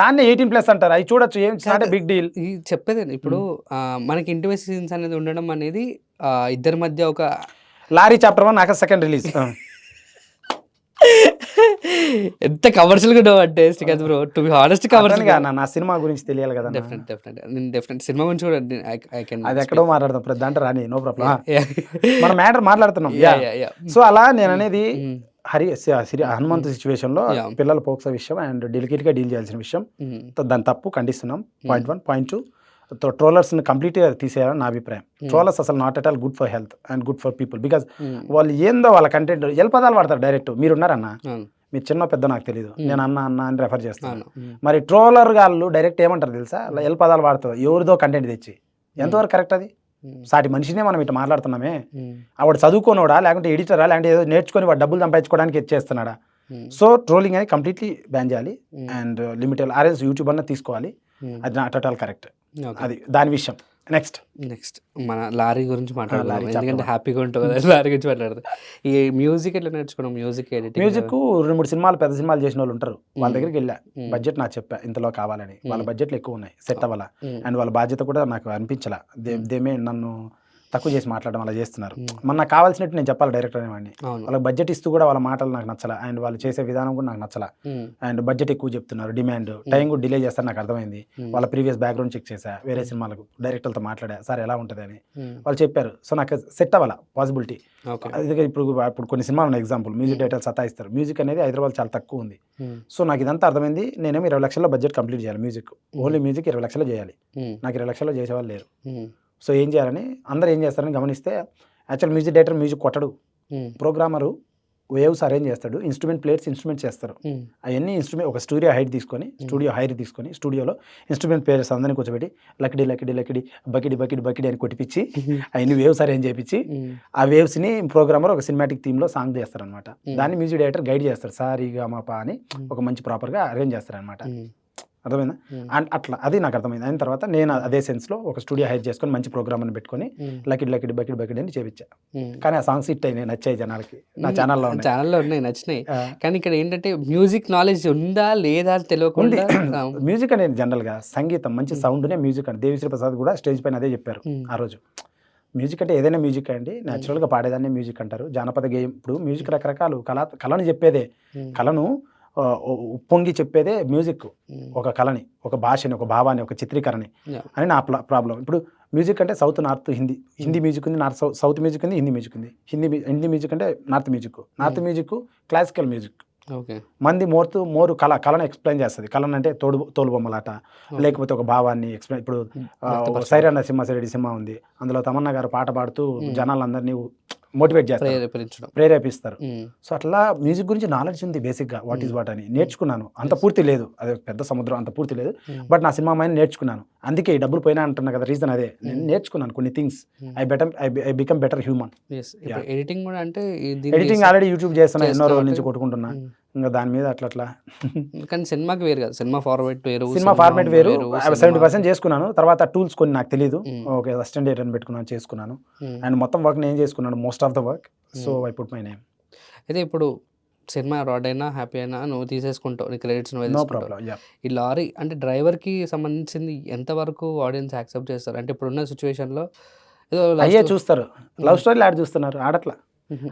దాన్ని 18+ అంటారు. అవి చూడొచ్చు, ఏం బిగ్ డీల్. చెప్పేది ఇప్పుడు మనకి ఇంటిమేట్ సీన్స్ అనేది ఉండడం అనేది ఇద్దరి మధ్య ఒక లారీ చాప్టర్ 1 ఆగస్ట్ 2 రిలీజ్. ఎంత కమర్షియల్ గా అంటే Srikanth bro, to be honest commercial గా. నా సినిమా గురించి తెలియాలి కదా. డెఫినెట్ సినిమా గురించి కూడా అది ఎక్కడో మాట్లాడదాం, ప్రతి దాంట్లో రాని, నో ప్రాబ్లం. మన మ్యాటర్ మాట్లాడుతున్నాం. సో అలా నేను అనేది హనుమంతు సిచ్యువేషన్ లో పిల్లల పోక్సో విషయం అండ్ డెలికేట్ గా డీల్ చేయాల్సిన విషయం, దాని తప్పు ఖండిస్తున్నాం. పాయింట్ 1. పాయింట్ 2, ట్రోలర్స్ని కంప్లీట్గా తీసేయాలని నా అభిప్రాయం. ట్రోలర్స్ అసలు not at all good for health and good for people. Because వాళ్ళు ఏందో వాళ్ళ కంటెంట్ పదాలు వాడతారు డైరెక్ట్. మీరున్నారన్న, మీరు చిన్న పెద్ద నాకు తెలియదు, నేను అన్న అని రెఫర్ చేస్తాను. మరి ట్రోలర్ వాళ్ళు డైరెక్ట్ ఏమంటారు తెలుసా, పదాలు వాడతారు ఎవరిదో కంటెంట్ తెచ్చి. ఎంతవరకు కరెక్ట్ అది? సాటి మనిషినే మనం ఇట్లా మాట్లాడుతున్నామే. వాడు చదువుకోనోడా, లేకుంటే ఎడిటరా, లేకుంటే ఏదో నేర్చుకొని వాడు డబ్బులు సంపాదించుకోవడానికి ఇచ్చేస్తున్నాడా? సో ట్రోలింగ్ అనేది కంప్లీట్లీ బ్యాన్ చేయాలి అండ్ లిమిటెడ్ ఆర్ఎస్ యూట్యూబ్ అన్న తీసుకోవాలి. అది నాట్ అట్ ఆల్ కరెక్ట్. అది దాని విషయం. నెక్స్ట్ మన లారీ గురించి మాట్లాడాలి, ఎందుకంటే హ్యాపీగా ఉంటుంది కదా లారీ గురించి మాట్లాడదు. ఈ మ్యూజిక్ ఎట్లా నేర్చుకున్నాం? మ్యూజిక్ 2-3 సినిమాలు పెద్ద సినిమాలు చేసిన వాళ్ళు ఉంటారు, వాళ్ళ దగ్గరికి వెళ్ళా, బడ్జెట్ నాకు చెప్పా ఇంతలో కావాలని. వాళ్ళ బడ్జెట్లు ఎక్కువ ఉన్నాయి, సెట్ అవ్వాలా. అండ్ వాళ్ళ బాధ్యత కూడా నాకు అనిపించలా. దేమే నన్ను తక్కువ చేసి మాట్లాడడం అలా చేస్తున్నారు. మన నాకు కావాల్సినట్టు నేను చెప్పాలి డైరెక్టర్ అనేవాడిని. వాళ్ళకి బడ్జెట్ ఇస్తూ కూడా వాళ్ళ మాటలు నాకు నచ్చలా, అండ్ వాళ్ళు చేసే విధానం కూడా నాకు నచ్చలా. అండ్ బడ్జెట్ ఎక్కువ చెప్తున్నారు, డిమాండ్ టైం కూడా డిలే చేస్తారు. నాకు అర్థమైంది. వాళ్ళ ప్రీవియస్ బ్యాక్గ్రౌండ్ చెక్ చేశా, వేరే సినిమాలకు డైరెక్టర్లతో మాట్లాడా, సార్ ఎలా ఉంటుంది అని వాళ్ళు చెప్పారు. సో నాకు సెట్ అవ్వాలా పాసిబిలిటీ. ఇప్పుడు కొన్ని సినిమాలు ఉన్న ఎగ్జాంపుల్, మ్యూజిక్ డైరెక్టర్లు సతాయిస్తారు. మ్యూజిక్ అనేది హైదరాబాద్ చాలా తక్కువ ఉంది. సో నాకు ఇదంతా అర్థమైంది. నేనేమో 20 లక్షల బడ్జెట్ కంప్లీట్ చేయాలి. మ్యూజిక్ ఓన్లీ మ్యూజిక్ 20 లక్షలు చేయాలి. నాకు 20 లక్షలు చేసేవాళ్ళు లేరు. సో ఏం చేయాలని అందరూ ఏం చేస్తారని గమనిస్తే, యాక్చువల్ మ్యూజిక్ డైరెక్టర్ మ్యూజిక్ కొట్టడు, ప్రోగ్రామరు వేవ్స్ అరేంజ్ చేస్తాడు, ఇన్స్ట్రుమెంట్ ప్లేయర్స్ ఇన్స్ట్రుమెంట్స్ చేస్తారు. అవన్నీ ఇన్స్ట్రుమెంట్ ఒక స్టూడియో హైర్ తీసుకొని స్టూడియోలో ఇన్స్ట్రుమెంట్ ప్లేయర్స్ అందరినీ కూర్చోబెట్టి లకిడి లకిడి లకిడి బకిడి బకిడి బకిడి అని కొట్టిపించి అవన్నీ వేవ్స్ అరేంజ్ చేయించి ఆ వేవ్స్ని ప్రోగ్రామర్ ఒక సినిమాటిక్ థీమ్లో సాంగ్ చేస్తారనమాట. దాన్ని మ్యూజిక్ డైరెక్టర్ గైడ్ చేస్తారు, సారీగా మా పా అని ఒక మంచి ప్రాపర్గా అరేంజ్ చేస్తారనమాట. అర్థమైందా? అండ్ అట్లా అది నాకు అర్థమైంది. అయిన తర్వాత నేను అదే సెన్స్లో ఒక స్టూడియో హైర్ చేసుకొని మంచి ప్రోగ్రామ్ అని పెట్టుకొని లకిడి లకిడి బకిడి బకిడి అని చేపించా. కానీ ఆ సాంగ్స్ హిట్ అయినాయి, నచ్చాయి జనాలకి. నా ఛానల్లో ఉన్నాయి, నచ్చినాయి. కానీ ఇక్కడ ఏంటంటే మ్యూజిక్ నాలెడ్జ్ ఉందా లేదా అని తెలియకుండా మ్యూజిక్ అనేది జనరల్గా సంగీతం మంచి సౌండ్నే మ్యూజిక్ అని దేవిశ్రీ ప్రసాద్ కూడా స్టేజ్ పైన అదే చెప్పారు ఆ రోజు. మ్యూజిక్ అంటే ఏదైనా మ్యూజిక్ అండి, న్యాచురల్గా పాడేదాన్ని మ్యూజిక్ అంటారు. జానపద గేయం ఇప్పుడు మ్యూజిక్ రకరకాలు కళను చెప్పేదే, కళను ఉప్పొంగి చెప్పేదే మ్యూజిక్. ఒక కళని, ఒక భాషని, ఒక భావాన్ని, ఒక చిత్రీకరణని అని నా ప్రాబ్లం. ఇప్పుడు మ్యూజిక్ అంటే సౌత్ నార్త్ హిందీ మ్యూజిక్ ఉంది, సౌత్ మ్యూజిక్ ఉంది, హిందీ మ్యూజిక్ ఉంది. హిందీ మ్యూజిక్ అంటే నార్త్ మ్యూజిక్ క్లాసికల్ మ్యూజిక్. మంది మోరు కళను ఎక్స్ప్లెయిన్ చేస్తుంది. కళను అంటే తోలుబొమ్మలాట, లేకపోతే ఒక భావాన్ని ఎక్స్ప్లెయిన్. ఇప్పుడు సైరా నరసింహారెడ్డి సినిమా ఉంది, అందులో తమన్నా గారు పాట పాడుతూ జనాలందరినీ మోటివేట్ చేస్తారు, ప్రేరేపిస్తారు. సో అట్లా మ్యూజిక్ గురించి నాలెడ్జ్ ఉంది బేసిక్గా, వాట్ ఈస్ వాట్ అని నేర్చుకున్నాను. అంత పూర్తి లేదు, అది పెద్ద సముద్రం, అంత పూర్తి లేదు. బట్ నా సినిమా మైండ్ నేర్చుకున్నాను. అందుకే ఈ డబ్బులు పోయినా అంటున్నా కదా, రీజన్ అదే. నేను నేర్చుకున్నాను కొన్ని things. I become better human. Editing కూడా అంటే ఎడిటింగ్ ఆల్రెడీ యూట్యూబ్ చేస్తున్నా, ఎన్నో రోజుల నుంచి కొట్టుకుంటున్నా. ఇంకా దాని మీద అట్లా. కానీ సినిమాకి వేరు కదా, సినిమా ఫార్మాట్ వేరు. 70% చేసుకున్నాను. తర్వాత టూల్స్ కొన్ని నాకు తెలియదు, ఓకే అసిస్టెంట్ డైరెక్టర్ పెట్టుకున్నాను, చేసుకున్నాను. అండ్ మొత్తం వర్క్ నేను చేసుకున్నాను, most of the work. So I put my name. అయితే ఇప్పుడు సినిమా రాడ్ అయినా హ్యాపీ అయినా నువ్వు తీసేసుకుంటావు, నీ క్రెడిట్స్ నో ప్రాబ్లం. ఈ లారీ అంటే డ్రైవర్కి సంబంధించింది ఎంతవరకు ఆడియన్స్ యాక్సెప్ట్ చేస్తారు? అంటే ఇప్పుడున్న సిచ్యువేషన్లో అయ్యే చూస్తారు, లవ్ స్టోరీలు ఆడ చూస్తున్నారు, ఆడట్లా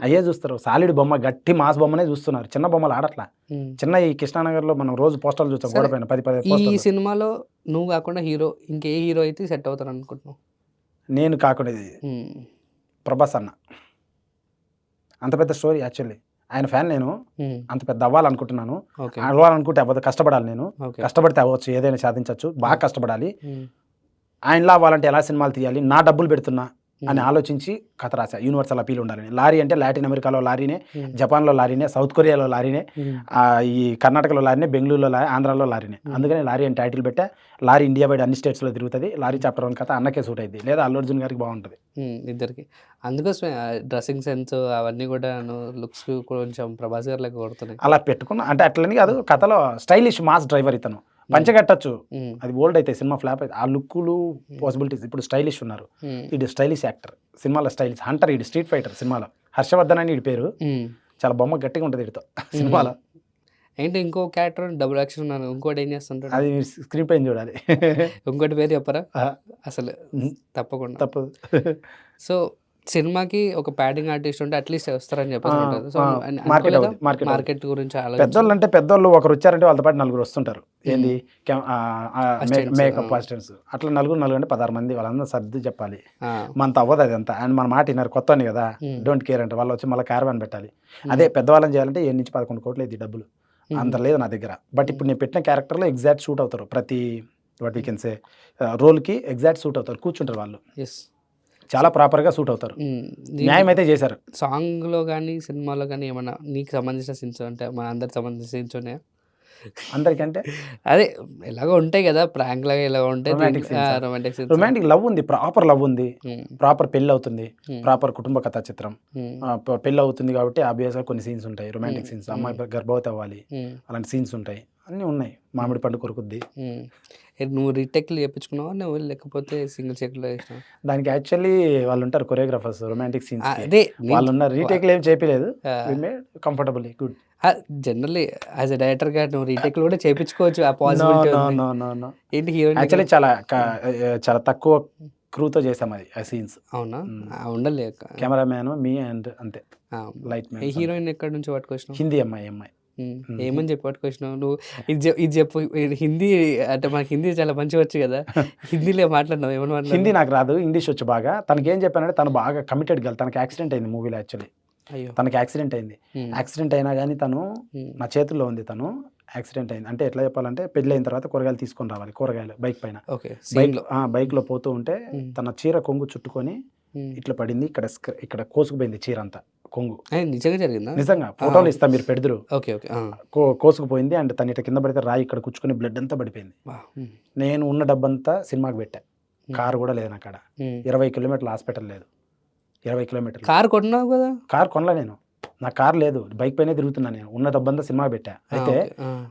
అయ్యే చూస్తారు. సాలిడ్ బొమ్మ, గట్టి మాస్ బొమ్మనే చూస్తున్నారు, చిన్న బొమ్మలు ఆడట్లా. చిన్న ఈ కృష్ణానగర్లో మనం రోజు పోస్టర్లు చూస్తాం గోడ పైన 10 ఈ సినిమాలో నువ్వు కాకుండా హీరో ఇంకే హీరో అయితే సెట్ అవుతారు అనుకుంటున్నావు? నేను కాకుండా ప్రభాస్ అన్న. అంత పెద్ద స్టోరీ యాక్చువల్లీ, ఆయన ఫ్యాన్ నేను. అంత పెద్ద అవ్వాలనుకుంటున్నాను. అవ్వాలనుకుంటే అవ్వదు, కష్టపడాలి. నేను కష్టపడితే అవ్వచ్చు, ఏదైనా సాధించవచ్చు. బాగా కష్టపడాలి. ఆయనలా అవ్వాలంటే ఎలా సినిమాలు తీయాలి, నా డబ్బులు పెడుతున్నా అని ఆలోచించి కథ రాశా. యూనివర్సల్ అపీల్ ఉండాలని. లారీ అంటే లాటిన్ అమెరికాలో లారీనే, జపాన్లో లారీనే, సౌత్ కొరియాలో లారీనే, ఈ కర్ణాటకలో లారీనే, బెంగళూరులో లారీ, ఆంధ్రాలో లారీనే. అందుకని లారీ అని టైటిల్ పెట్టా. లారీ ఇండియా బయట అన్ని స్టేట్స్లో తిరుగుతుంది. లారీ చాప్టర్ 1 కథ అన్నకే సూట్ అయింది, లేదా అల్లు అర్జున్ గారికి బాగుంటుంది, ఇద్దరికి. అందుకోసమే డ్రెస్సింగ్ సెన్స్ అవన్నీ కూడా లుక్స్ కొంచెం ప్రభాస్ గారు లెక్క కొడుతున్నాయి. అలా పెట్టుకున్నా అంటే అట్లని కాదు, కథలో స్టైలిష్ మాస్ డ్రైవర్ ఇతను. పంచగట్టచ్చు, అది ఓల్డ్ అయితే సినిమా ఫ్లాప్ అయితే. ఆ లుక్కులు పాసిబిలిటీస్. ఇప్పుడు స్టైలిష్ ఉన్నారు, ఇది స్టైలిష్ యాక్టర్ సినిమాలో, స్టైలిష్ హంటర్, ఇది స్ట్రీట్ ఫైటర్ సినిమాలో. హర్షవర్ధన్ అని వీడి పేరు, చాలా బొమ్మ గట్టిగా ఉంటుంది వీడితో సినిమాలో. ఏంటి ఇంకో క్యారెక్టర్ డబుల్ యాక్షన్ ఉన్నారు, ఇంకోటి ఏం చేస్తుంటారు? అది స్క్రీన్ పైన చూడాలి. ఇంకోటి పేరు చెప్పరా? అసలు తప్పకుండా తప్పదు. సో సినిమాకి ఒక ప్యాడింగ్ ఆర్టిస్ట్ ఉంటే అట్లీస్ట్ వస్తారని చెప్పేసి. సో మార్కెట్ గురించి పెద్దోళ్ళు అంటే పెద్దోళ్ళు ఒకరు వచ్చారంటే వాళ్ళతో పాటు 4 వస్తుంటారు. ఏంది మేకప్ అసిస్టెంట్స్, అట్లా 4 అంటే 16 మంది. వాళ్ళందరూ సర్ది చెప్పాలి, మనతో అవ్వదు అది అంతా. అండ్ మన మాట విన్నారు, కొత్త కదా, డోంట్ కేర్ అంటే వాళ్ళు వచ్చి మళ్ళీ క్యారవాన్ పెట్టాలి. అదే పెద్దవాళ్ళని చేయాలంటే 7 నుంచి 11 కోట్లు ఇది డబ్బులు, అంత లేదు నా దగ్గర. బట్ ఇప్పుడు నేను పెట్టిన క్యారెక్టర్లో ఎగ్జాక్ట్ షూట్ అవుతారు, ప్రతి వాట్ వీ కెన్ సే రోల్కి ఎగ్జాక్ట్ షూట్ అవుతారు, కూర్చుంటారు వాళ్ళు, చాలా ప్రాపర్గా సూట్ అవుతారు. న్యాయం అయితే చేశారు. సాంగ్లో కానీ సినిమాలో కానీ ఏమన్నా నీకు సంబంధించిన సీన్స్ అంటే మన అందరికి సంబంధించిన సీన్స్ ఉన్నాయా? అందరికంటే అదే ఎలాగో ఉంటాయి కదా, ప్రాంక్ లాగా ఎలా ఉంటాయి, రొమాంటిక్ లవ్ ఉంది, ప్రాపర్ లవ్ ఉంది, ప్రాపర్ పెళ్ళి అవుతుంది, ప్రాపర్ కుటుంబ కథా చిత్రం. పెళ్ళి అవుతుంది కాబట్టి ఆబ్వియస్గా కొన్ని సీన్స్ ఉంటాయి, రొమాంటిక్ సీన్స్. అమ్మాయి గర్భవతి అవ్వాలి, అలాంటి సీన్స్ ఉంటాయి, అన్నీ ఉన్నాయి. మామిడి పండు కొరుకుద్ది. నువ్వు రీటేక్లు చేయించుకున్నావా నువ్వు, లేకపోతే సింగిల్ చెక్లో చేసినావా? దానికి యాక్చువల్లీ వాళ్ళు ఉంటారు కొరియోగ్రాఫర్స్, రొమాంటిక్ సీన్స్ అదే వాళ్ళు ఉన్నారు. రీటేక్లు ఏం చేయలేదు, comfortable good. Generally as a డైరెక్టర్గా నువ్వు రీటేక్లు కూడా చేయించుకోవచ్చు, ఆ పాసిబిలిటీ ఏంటి? హీరోయిన్ యాక్చువల్లీ చాలా తక్కువ క్రూతో చేసాం అది, ఆ సీన్స్. అవునా? ఉండలే కెమెరామ్యాన్, మీ అండ్ అంతే, లైట్ మ్యాన్. హీరోయిన్ ఎక్కడి నుంచి పట్టుకొచ్చినావు? హిందీ అమ్మాయి. ఏమని చెప్పి పట్టుకొచ్చినావు నువ్వు? ఇది చెప్పు. హిందీ అంటే మనకి హిందీ చాలా మంచిగా వచ్చు కదా, హిందీలో మాట్లాడినావు? ఏమన్నా హిందీ నాకు రాదు, ఇంగ్లీష్ వచ్చు బాగా. తనకి ఏం చెప్పానంటే తను బాగా కమిటెడ్ గర్ల్. తనకి యాక్సిడెంట్ అయింది మూవీలో. యాక్చువల్లీ తనకి యాక్సిడెంట్ అయింది. యాక్సిడెంట్ అయినా కానీ తను నా చేతుల్లో ఉంది. తను యాక్సిడెంట్ అయింది అంటే ఎట్లా చెప్పాలంటే, పెళ్ళి అయిన తర్వాత కూరగాయలు తీసుకొని రావాలి, కూరగాయలు బైక్ పైన. బైక్లో పోతూ ఉంటే తన చీర కొంగు చుట్టుకొని ఇట్లా పడింది, ఇక్కడ కోసుకుపోయింది చీర అంతా. కొంగు. నిజంగా జరిగిందా? నిజంగా ఫోటోలు ఇస్తా, మీరు పెడదురు. ఓకే. ఓకే. కోసుకుపోయింది అండ్ తను ఇట్లా కింద పడితే రాయి ఇక్కడ కూర్చుకొని బ్లడ్ అంతా పడిపోయింది. నేను ఉన్న డబ్బంతా సినిమాకి పెట్టా. కారు కూడా లేదు నా కాడ. 20 కిలోమీటర్ల హాస్పిటల్ లేదు. 20 కిలోమీటర్లు. కారు కొన్నావు కదా? కారు కొనలే నేను. నా కారు లేదు, బైక్ పైనే తిరుగుతున్నా నేను. ఉన్న డబ్బంతా సినిమా పెట్టా. అయితే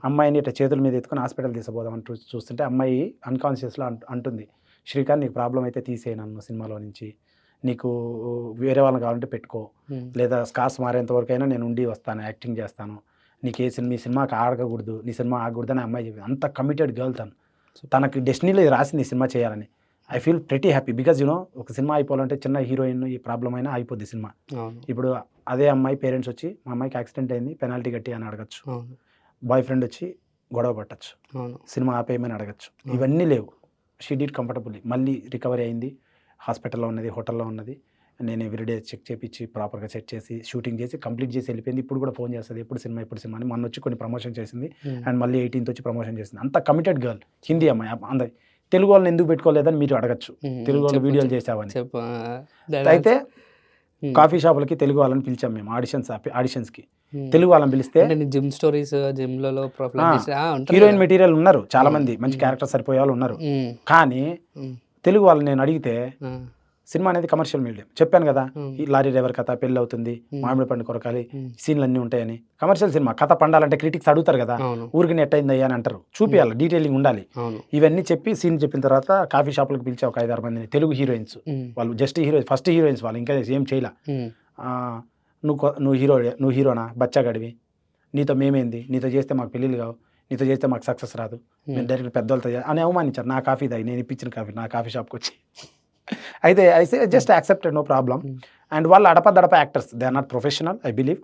అమ్మాయిని ఇట్లా చేతుల మీద ఎత్తుకొని హాస్పిటల్ తీసుకుపోదామని చూస్తుంటే అమ్మాయి అన్కాన్షియస్లో అంటుంది, శ్రీకాంత్ నీకు ప్రాబ్లం అయితే తీసేయి నన్ను సినిమాలో నుంచి, నీకు వేరే వాళ్ళని కావాలంటే పెట్టుకో, లేదా స్కార్స్ మారేంత వరకు అయినా నేను ఉండి వస్తాను, యాక్టింగ్ చేస్తాను, నీకు మీ సినిమాకి ఆడకూడదు, నీ సినిమా ఆగకూడదు అని అమ్మాయి చెప్పింది. అంత కమిటెడ్ గర్ల్ తను. తనకి డెస్టినీలో ఇది రాసింది సినిమా చేయాలని. I feel pretty happy because ఒక సినిమా అయిపోవాలంటే చిన్న హీరోయిన్ ఈ ప్రాబ్లం అయినా అయిపోద్ది సినిమా. ఇప్పుడు అదే అమ్మాయి పేరెంట్స్ వచ్చి మా అమ్మాయికి యాక్సిడెంట్ అయింది పెనాల్టీ కట్టి అని అడగచ్చు, బాయ్ ఫ్రెండ్ వచ్చి గొడవ పట్టచ్చు, సినిమా ఆపేయమని అడగచ్చు. ఇవన్నీ లేవు. She did comfortably. మళ్ళీ రికవరీ అయింది, హాస్పిటల్లో ఉన్నది, హోటల్లో ఉన్నది. నేను ఎవ్రీడే చెక్ చేపించి ప్రాపర్గా సెట్ చేసి షూటింగ్ చేసి కంప్లీట్ చేసి వెళ్ళిపోయింది. ఇప్పుడు కూడా ఫోన్ చేస్తుంది, ఎప్పుడు సినిమా అని. మొన్న వచ్చి కొన్ని ప్రమోషన్ చేసింది అండ్ మళ్ళీ 18th వచ్చి ప్రమోషన్ చేసింది. అంత కమిటెడ్ గర్ల్. హిందీ అమ్మాయి. అందరి తెలుగు వాళ్ళని ఎందుకు పెట్టుకోలేదని మీరు అడగచ్చు, తెలుగు వాళ్ళు వీడియోలు చేసావని. అయితే కాఫీ షాపులకి తెలుగు వాళ్ళని పిలిచాం మేము ఆడిషన్స్కి. తెలుగు వాళ్ళని పిలిస్తే జిమ్ స్టోరీస్, జిమ్లలో హీరోయిన్ మెటీరియల్ ఉన్నారు చాలా మంది, మంచి క్యారెక్టర్ సరిపోయే వాళ్ళు ఉన్నారు. కానీ తెలుగు వాళ్ళని నేను అడిగితే సినిమా అనేది కమర్షియల్ మీడియం. చెప్పాను కదా, ఈ లారీ డ్రైవర్ కథ, పెళ్ళి అవుతుంది, మామిడి పండు కొరకాలి, సీన్లు అన్నీ ఉంటాయని. కమర్షియల్ సినిమా కథ పండాలంటే క్రిటిక్స్ అడుగుతారు కదా, ఊరికి నెట్ అయింది అయ్యా అని అంటారు, చూపియాలి, డీటెయిలింగ్ ఉండాలి. ఇవన్నీ చెప్పి సీన్ చెప్పిన తర్వాత కాఫీ షాపులకు పిలిచే ఒక 5-6 మందిని, తెలుగు హీరోయిన్స్. వాళ్ళు జస్ట్ ఫస్ట్ హీరోయిన్స్, వాళ్ళు ఇంకా ఏం చేయలే. నువ్వు హీరోనా, బచ్చాగడివి, నీతో మేమేంది, నీతో చేస్తే మాకు పెళ్ళిళ్ళు కావు, నీతో చేస్తే మాకు సక్సెస్ రాదు, మేము డైరెక్ట్ పెద్దవాళ్ళతో అని అవమానించారు. నా కాఫీ తాగి, నేను ఇప్పించిన కాఫీ నా కాఫీ షాప్కి వచ్చి. అయితే just accepted, no problem. And వాళ్ళు అడపదడప actors, they are not professional I believe.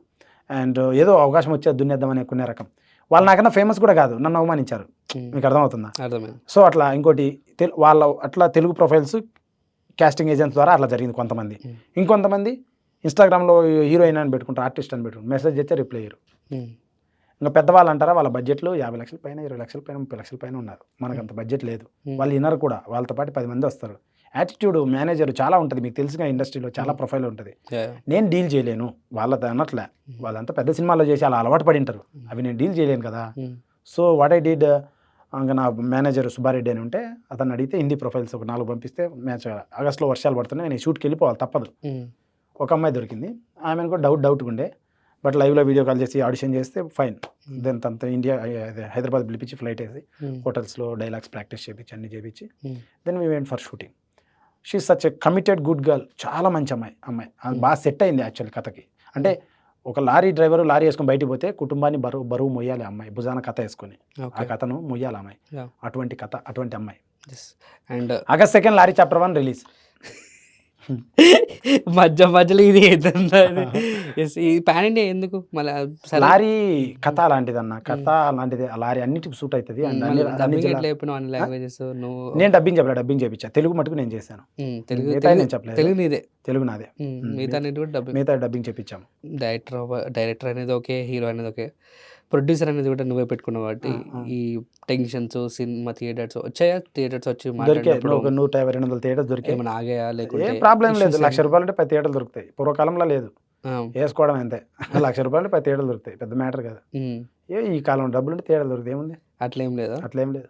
And ఏదో అవకాశం వచ్చే దున్నేద్దామని అనుకునే రకం. వాళ్ళు నాకన్నా ఫేమస్ కూడా కాదు, నన్ను అవమానించారు. మీకు అర్థమవుతుందా? సో అట్లా ఇంకోటి వాళ్ళ అట్లా తెలుగు ప్రొఫైల్స్ కాస్టింగ్ ఏజెంట్స్ ద్వారా అట్లా జరిగింది కొంతమంది. ఇంకొంతమంది ఇన్స్టాగ్రామ్లో హీరోయిన్ అని పెట్టుకుంటారు, ఆర్టిస్ట్ అని పెట్టుకుంటారు, మెసేజ్ చేస్తే రిప్లై అయ్యారు. ఇంకా పెద్దవాళ్ళు అంటారా, వాళ్ళ బడ్జెట్లు 50 లక్షల పైన, 20 లక్షల పైన, 30 లక్షల పైన ఉన్నారు. మనకు అంత బడ్జెట్ లేదు. వాళ్ళు వినరు కూడా, వాళ్ళతో పాటు 10 మంది వస్తారు. యాటిట్యూడ్ మేనేజర్ చాలా ఉంటుంది, మీకు తెలిసిన ఇండస్ట్రీలో చాలా ప్రొఫైల్ ఉంటుంది. నేను డీల్ చేయలేను వాళ్ళతో అన్నట్లే, వాళ్ళంతా పెద్ద సినిమాలో చేసి అలా అలవాటు పడి ఉంటారు, అవి నేను డీల్ చేయలేను కదా. సో వాట్ ఐ డిడ్, ఇంకా నా మేనేజర్ సుబ్బారెడ్డి అని ఉంటే అతను అడిగితే హిందీ ప్రొఫైల్స్ ఒక 4 పంపిస్తే, మ్యాచ్ ఆగస్ట్లో వర్షాలు పడుతున్నాయి, నేను షూట్కి వెళ్ళిపోవాలి తప్పదు. ఒక అమ్మాయి దొరికింది, ఆమెను కూడా డౌట్గా ఉండే, బట్ లైవ్లో వీడియో కాల్ చేసి ఆడిషన్ చేస్తే ఫైన్. దెన్ తనతో ఇండియా హైదరాబాద్ పిలిపించి ఫ్లైట్ వేసి హోటల్స్లో డైలాగ్స్ ప్రాక్టీస్ చేయించి అన్ని చేయించి then we went for shooting. She such a committed good girl, చాలా మంచి అమ్మాయి బాగా సెట్ అయింది యాక్చువల్ కథకి. అంటే ఒక లారీ డ్రైవర్ లారీ వేసుకొని బయటికి పోతే కుటుంబాన్ని బరువు మొయ్యాలి అమ్మాయి, భుజాన కథ వేసుకొని ఆ కథను మొయ్యాలి అమ్మాయి. అటువంటి కథ, అటువంటి అమ్మాయి. And August 2 lorry chapter 1 release. మధ్యలో ఇది ఏదన్నా ఈ పాన్ ఇండియా ఎందుకు మళ్ళీ? లారీ కథ అలాంటిదన్న, కథ అలాంటిది, లారీ అన్నిటికి సూట్ అవుతుంది. నేను డబ్బింగ్ చెప్పలే, డబ్బింగ్ చేయించా. తెలుగు మటుకు నేను చేశాను, నేను చెప్పలేదు. తెలుగు నాదే, మిగతా డబ్బింగ్ చేయించాము. డైరెక్టర్ అనేది ఓకే, హీరో అనేది ఓకే, ప్రొడ్యూసర్ అనేది కూడా నువ్వే పెట్టుకున్నావు కాబట్టి ఈ టెన్షన్స్, సినిమా థియేటర్స్ వచ్చాయా? థియేటర్స్ వచ్చి దొరికాయి, ఒక 150-200 థియేటర్స్ దొరికాయి. ఏమైనా ఆగాయా? లేకుంటే ప్రాబ్లం లేదు, ₹1,00,000 అంటే 10 థియేటర్లు దొరుకుతాయి. పూర్వకాలంలో లేదు, వేసుకోవడం అంతే. ₹1,00,000 అంటే 10 థియేటర్లు దొరుకుతాయి, పెద్ద మ్యాటర్ కదా. ఈ కాలం డబ్బులు అంటే థియేటర్లు దొరుకుతాయి, ఏముంది? అట్లేం లేదా? అట్లేం లేదు.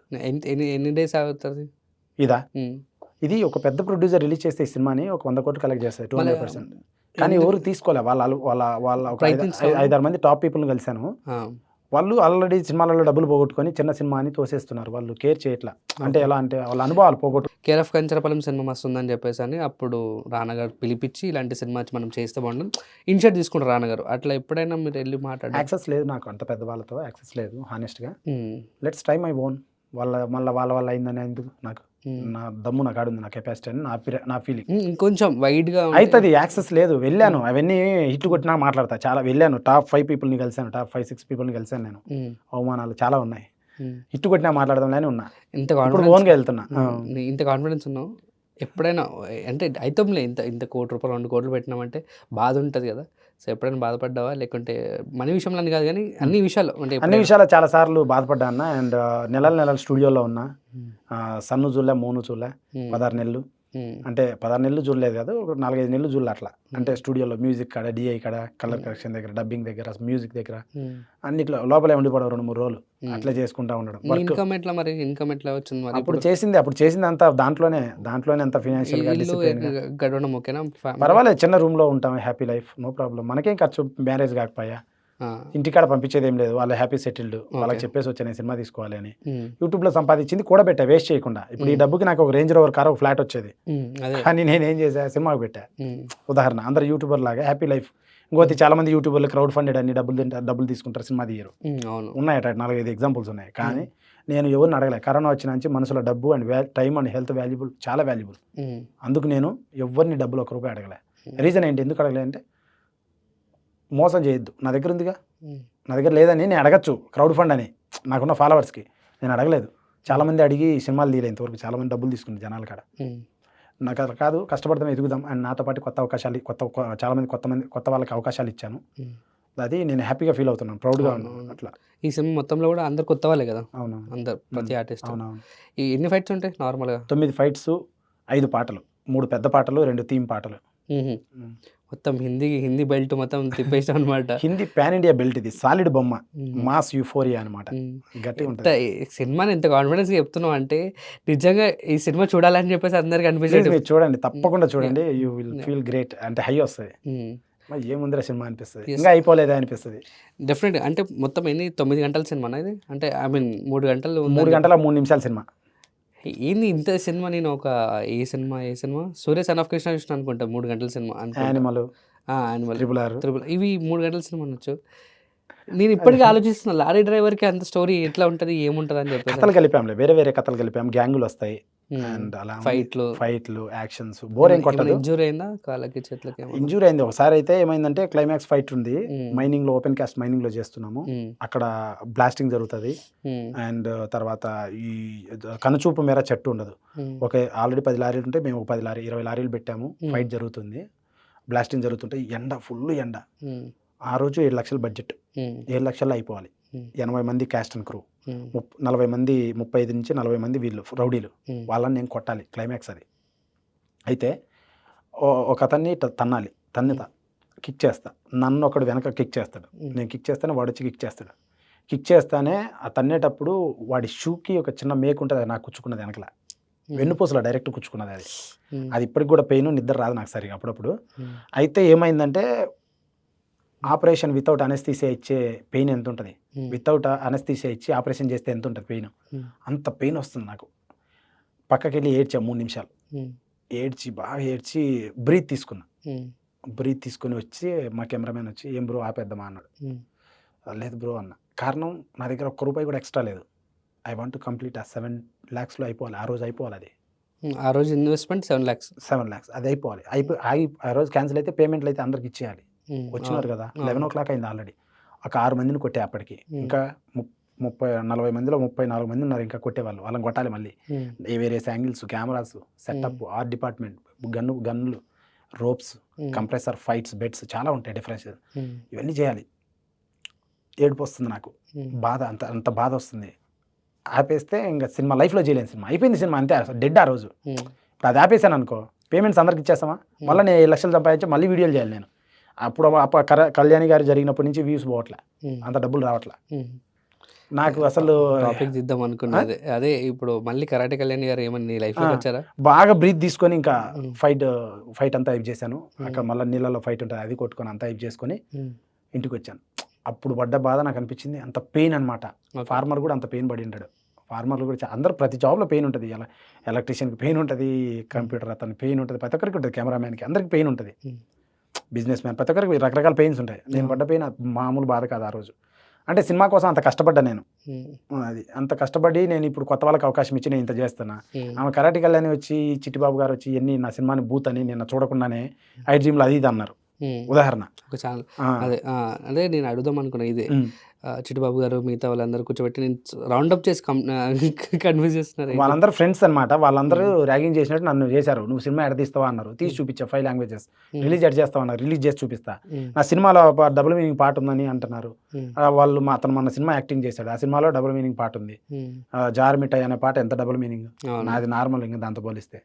ఎన్ని డేస్ అవుతుంది ఇదా? ఇది ఒక పెద్ద ప్రొడ్యూసర్ రిలీజ్ చేస్తే ఈ సినిమాని ఒక 100 కోట్లు కలెక్ట్ చేస్తాయి, 200%. కానీ ఎవరు తీసుకోలే. వాళ్ళ ఒక 5-6 మంది టాప్ పీపుల్ని కలిశాను. వాళ్ళు ఆల్రెడీ సినిమాలలో డబ్బులు పోగొట్టుకొని చిన్న సినిమాని తోసేస్తున్నారు, వాళ్ళు కేర్ చేయట్లా. అంటే ఎలా అంటే వాళ్ళ అనుభవాలు పోగొట్టు. కేర్ ఆఫ్ కంచరపాలెం సినిమా మస్తు ఉందని చెప్పేసి అని అప్పుడు రానగారు పిలిపించి ఇలాంటి సినిమా మనం చేస్తే బాగుంటుంది ఇనిషియేట్ తీసుకుంటారు రానగారు. అట్లా ఎప్పుడైనా మీరు వెళ్ళి మాట్లాడారు? యాక్సెస్ లేదు నాకు, అంత పెద్ద వాళ్ళతో యాక్సెస్ లేదు హానెస్ట్గా. Let's try my own. వాళ్ళ అయిందని ఎందుకు, నాకు నా దమ్ము నాకు ఆడుంది, నా కెపాసిటీ అని నా ఫీలింగ్. కొంచెం వైడ్గా అవుతుంది, యాక్సెస్ లేదు. వెళ్ళాను, అవన్నీ హిట్ కొట్టినా మాట్లాడతా. చాలా వెళ్ళాను, టాప్ 5 పీపుల్ని కలిసాను, టాప్ 5-6 పీపుల్ని కలిసాను నేను. అవమానాలు చాలా ఉన్నాయి, హిట్ కొట్టినా మాట్లాడదాంలోనే ఉన్నా. ఇప్పుడు ఓన్గా వెళ్తున్నా. ఇంత కాన్ఫిడెన్స్ ఉన్నావు ఎప్పుడైనా? అంటే అయితంలే, ఇంత ₹1 కోటి 2 కోట్లు పెట్టినామంటే బాధ ఉంటుంది కదా. సో ఎప్పుడైనా బాధపడ్డావా? లేకుంటే మనీ విషయంలో అని కాదు కానీ అన్ని విషయాలు, అంటే అన్ని విషయాలు చాలా సార్లు బాధపడ్డా అన్న. అండ్ నెలలు స్టూడియోలో ఉన్నా, సన్ను చూడలే, మూను చూడలే, 16 నెలలు. అంటే 16 నెలలు చూడలేదు కాదు, ఒక 4-5 నెలలు చూడలే అట్లా. అంటే స్టూడియోలో మ్యూజిక్ కాడ, డిఐ కాడ, కలర్ కరెక్షన్ దగ్గర, డబ్బింగ్ దగ్గర, మ్యూజిక్ దగ్గర అన్నిట్లో లోపలే ఉండిపోవడం 2-3 రోజులు అట్లా చేసుకుంటా ఉండడం. వర్క్ ఇన్కమ్ ఎట్లా మరి? ఇన్కమ్ ఎట్లా వచ్చింది మరి? అప్పుడు చేసింది అంతా దాంట్లోనే అంత ఫినాన్షియల్గా ఇల్లు డిసిప్లిన్గా గడవడం ఓకేనా? పర్వాలేదు, చిన్న రూమ్లో ఉంటాం, హ్యాపీ లైఫ్, నో ప్రాబ్లం. మనకేం ఖర్చు, మ్యారేజ్ కాకపోయా, ఇంటికాడ పంపించేది ఏం లేదు, వాళ్ళు హ్యాపీ సెటిల్డ్. వాళ్ళకి చెప్పేసి వచ్చా నేను సినిమా తీసుకోవాలి అని. యూట్యూబ్లో సంపాదించింది కూడా పెట్టా, వేస్ట్ చేయకుండా. ఇప్పుడు ఈ డబ్బుకి నాకు ఒక రేంజ్ రోవర్ కార్, ఒక ఫ్లాట్ వచ్చేది, కానీ నేనేం చేసా, సినిమాకి పెట్టా. ఉదాహరణ, అందరు యూట్యూబర్ లాగా హ్యాపీ లైఫ్. ఇంకోటి చాలా మంది యూట్యూబర్లు క్రౌడ్ ఫండెడ్ అని డబ్బులు తీసుకుంటారు, సినిమా తీయరు. ఉన్నాయి 4-5 ఎగ్జాంపుల్స్ ఉన్నాయి. కానీ నేను ఎవరిని అడగలే. కరోనా వచ్చిన నుంచి మనసులో డబ్బు and time and health valuable, చాలా వాల్యుబుల్. అందుకు నేను ఎవరిని డబ్బులు ₹1 అడగలే. రీజన్ ఏంటి, ఎందుకు అడగలే అంటే, మోసం చేయొద్దు, నా దగ్గర ఉందిగా, నా దగ్గర లేదని నేను అడగచ్చు క్రౌడ్ ఫండ్ అని, నాకున్న ఫాలోవర్స్కి. నేను అడగలేదు. చాలామంది అడిగి సినిమాలు తీయలేదు ఇంతవరకు, చాలామంది డబ్బులు తీసుకున్నారు జనాల కాడ. నాకు అలా కాదు, కష్టపడదాం, ఎదుగుదాం, అండ్ నాతో పాటు కొత్త అవకాశాలు, చాలామంది కొత్త వాళ్ళకి అవకాశాలు ఇచ్చాను. అది నేను హ్యాపీగా ఫీల్ అవుతున్నాను, ప్రౌడ్గా ఉన్నాను. అట్లా ఈ సినిమా మొత్తంలో కూడా అందరు కొత్త వాళ్ళే కదా? అవును, అందరు, ప్రతి ఆర్టిస్ట్. అవునవును. ఈ ఎన్ని ఫైట్స్ ఉంటాయి నార్మల్గా? 9 ఫైట్స్, 5 పాటలు, 3 పెద్ద పాటలు, 2 థీమ్ పాటలు. మొత్తం హిందీ బెల్ట్ మొత్తం తిప్పేసాం అనమాట. హిందీ పాన్ ఇండియా బెల్ట్, ఇది సాలిడ్ బొమ్మ, మాస్ యూఫోరియా అనమాట. గట్టిగా ఉంటుంది. సినిమాని ఎంత కాన్ఫిడెన్స్ చెప్తున్నావు అంటే, నిజంగా ఈ సినిమా చూడాలని చెప్పేసి అందరికి అనిపించేది. మీరు చూడండి, తప్పకుండా చూడండి, యూ విల్ ఫీల్ గ్రేట్. అంటే హై వస్తుంది, ఏముందిరా సినిమా అనిపిస్తుంది, ఇంకా అయిపోలేదా అనిపిస్తుంది. డెఫినెట్. అంటే మొత్తం 9 గంటల సినిమా ఇది? అంటే ఐ మీన్ 3 గంటలు, 3 గంటల 3 నిమిషాల సినిమా. ఏంది ఇంత సినిమా? నేను ఏ సినిమా సూర్య సన్ ఆఫ్ కృష్ణ చూసిన అనుకుంటా, 3 గంటల సినిమా. యానిమల్, ట్రిపుల్ ఇవి 3 గంటల సినిమా అనొచ్చు. నేను ఇప్పటికీ ఆలోచిస్తున్నా, లారీ డ్రైవర్కి అంత స్టోరీ ఎట్లా ఉంటుంది, ఏముంటుంది అని చెప్పేసి. కథలు కలిపాంలే, వేరే కథలు కలిపాం, గ్యాంగులు వస్తాయి, అండ్ అలా ఫైట్లు, యాక్షన్స్. బోర్ ఏం కొట్టదు. ఇంజూరీ అయిందా కాళ్ళకి, చేతులకి? ఇంజూరీ అయింది ఒకసారి. అయితే ఏమైందంటే, క్లైమాక్స్ ఫైట్ ఉంది, మైనింగ్ లో, ఓపెన్ కాస్ట్ మైనింగ్ లో చేస్తున్నాము, అక్కడ బ్లాస్టింగ్ జరుగుతుంది. అండ్ తర్వాత ఈ కనుచూపు మేర చెట్టు ఉండదు. ఆల్రెడీ 10 లారీలు ఉంటే మేము ఒక 10 లారీ 20 లారీలు పెట్టాము. ఫైట్ జరుగుతుంది, బ్లాస్టింగ్ జరుగుతుంటే, ఎండ, ఫుల్ ఎండ. ఆ రోజు 7 లక్షల బడ్జెట్, 7 లక్షల్లో అయిపోవాలి. 80 మంది క్యాస్ట్ అండ్ క్రూ, 40 మంది, 35 నుంచి 40 మంది వీళ్ళు రౌడీలు, వాళ్ళని నేను కొట్టాలి. క్లైమాక్స్ అది. అయితే ఒక అతన్ని తన్నాలి, కిక్ చేస్తా, నన్ను ఒకడు వెనక కిక్ చేస్తాడు, నేను కిక్ చేస్తానే వాడు వచ్చి కిక్ చేస్తాడు. కిక్ చేస్తానే ఆ తన్నేటప్పుడు వాడి షూకి ఒక చిన్న మేకు ఉంటుంది, అది నాకు కుచ్చుకున్నది వెనకల, వెన్నుపూసలో డైరెక్ట్ కుచ్చుకున్నది. అది ఇప్పటికి కూడా పెయిన్, నిద్ర రాదు నాకు సరిగా అప్పుడప్పుడు. అయితే ఏమైందంటే, ఆపరేషన్ వితౌట్ అనస్థీసియా ఇచ్చే పెయిన్ ఎంత ఉంటుంది, వితౌట్ అనస్థీసియా ఇచ్చి ఆపరేషన్ చేస్తే ఎంత ఉంటుంది పెయిన్, అంత పెయిన్ వస్తుంది నాకు. పక్కకి వెళ్ళి ఏడ్చా 3 నిమిషాలు, బాగా ఏడ్చి బ్రీత్ తీసుకున్నా. బ్రీత్ తీసుకుని వచ్చి మా కెమెరామెన్ వచ్చి, ఏం బ్రో ఆపేద్దామా అన్నాడు. లేదు బ్రో అన్న. కారణం, నా దగ్గర ₹1 కూడా ఎక్స్ట్రా లేదు. ఐ వాంట్ టు కంప్లీట్ ఆ 7 lakhsలో అయిపోవాలి, ఆ రోజు అయిపోవాలి. అది ఆ రోజు ఇన్వెస్ట్మెంట్ 7 lakhs, అది అయిపోవాలి. ఆ రోజు క్యాన్సిల్ అయితే పేమెంట్లు అయితే అందరికి ఇచ్చేయాలి. వచ్చినారు కదా, 11 o'clock అయింది ఆల్రెడీ. ఒక 6 మందిని కొట్టే అప్పటికి. ఇంకా 40 మందిలో 34 మంది ఉన్నారు ఇంకా కొట్టేవాళ్ళు, వాళ్ళని కొట్టాలి మళ్ళీ. వేరే angles, cameras, setup, art department, గన్నులు, రోప్స్, కంప్రెసర్, ఫైట్స్, బెడ్స్, చాలా ఉంటాయి డిఫరెన్స్. ఇవన్నీ చేయాలి. ఏడుపు వస్తుంది నాకు, బాధ, అంత బాధ వస్తుంది. ఆపేస్తే ఇంకా సినిమా లైఫ్లో చేయలేను, సినిమా అయిపోయింది, సినిమా అంతే, డెడ్ ఆ రోజు. ఇప్పుడు అది ఆపేసాను అనుకో, పేమెంట్స్ అందరికి ఇచ్చేస్తామా, మళ్ళీ నేను 7 లక్షలు సంపాదించి మళ్ళీ వీడియోలు చేయాలి నేను. అప్పుడు కళ్యాణి గారు జరిగినప్పటి నుంచి వ్యూస్ పోవట్లే, అంత డబ్బులు రావట్లే నాకు. అసలు టాపిక్ దిద్దాం అనుకున్నది అదే. ఇప్పుడు మళ్ళీ కరాటే కళ్యాణి గారు ఏమన్నా లైఫ్లో వచ్చారా? బాగా బ్రీత్ తీసుకొని ఇంకా ఫైట్ అంతా అయిప్ చేశాను. అక్కడ మళ్ళీ నీళ్ళలో ఫైట్ ఉంటుంది, అది కొట్టుకొని అంతా అయిప్ చేసుకొని ఇంటికి వచ్చాను. అప్పుడు పడ్డ బాధ నాకు అనిపించింది, అంత పెయిన్ అనమాట. ఫార్మర్ కూడా అంత పెయిన్ పడి ఉంటాడు. ఫార్మర్లు కూడా అందరూ, ప్రతి జాబ్లో పెయిన్ ఉంటుంది. ఎలక్ట్రీషియన్కి పెయిన్ ఉంటుంది, కంప్యూటర్ అతను పెయిన్ ఉంటుంది, ప్రతి ఒక్కరికి ఉంటుంది, కెమెరామ్యాన్కి, అందరికి పెయిన్ ఉంటుంది, బిజినెస్ మ్యాన్, ప్రతి ఒక్కరికి రకరకాల పెయిన్స్ ఉంటాయి. నేను పడ్డ పెయిన్ మామూలు బాధ కాదు ఆ రోజు. అంటే సినిమా కోసం అంత కష్టపడ్డా నేను. అది అంత కష్టపడి నేను ఇప్పుడు కొత్త వాళ్ళకి అవకాశం ఇచ్చి నేను ఇంత చేస్తున్నా. ఆమె కరాటే కళ్యాణి వచ్చి, చిట్టిబాబు గారు వచ్చి ఎన్ని నా సినిమాని బూత్ అని నిన్న చూడకుండానే ఐ డ్రీమ్లో అది ఇది అన్నారు. ఉదాహరణ ఒక ఛానల్, అదే నేను అడుగుదాం అనుకున్నా. ఇదే చిట్టుబాబు గారు మిగతా వాళ్ళందరూ కూర్చోబెట్టి నేను రౌండప్ చేసి కన్విన్స్ చేస్తున్నారు. వాళ్ళందరూ ఫ్రెండ్స్ అనమాట. వాళ్ళందరూ ర్యాగింగ్ చేసినట్టు నన్ను చేశారు. నువ్వు సినిమా ఎడ తీస్తావా అన్నారు. తీసి చూపించా 5 languages, రిలీజ్ ఎడ్ చేస్తావు అన్నారు. రిలీజ్ చేసి చూపిస్తా. నా సినిమాలో డబుల్ మీనింగ్ పాట ఉందని అంటున్నారు వాళ్ళు. అతను మన సినిమా యాక్టింగ్ చేశాడు, ఆ సినిమాలో డబుల్ మీనింగ్ పాట ఉంది. జార్ మిఠాయి అనే పాట ఎంత డబుల్ మీనింగ్, నాది నార్మల్ ఇంకా దాంతో పోలిస్తే.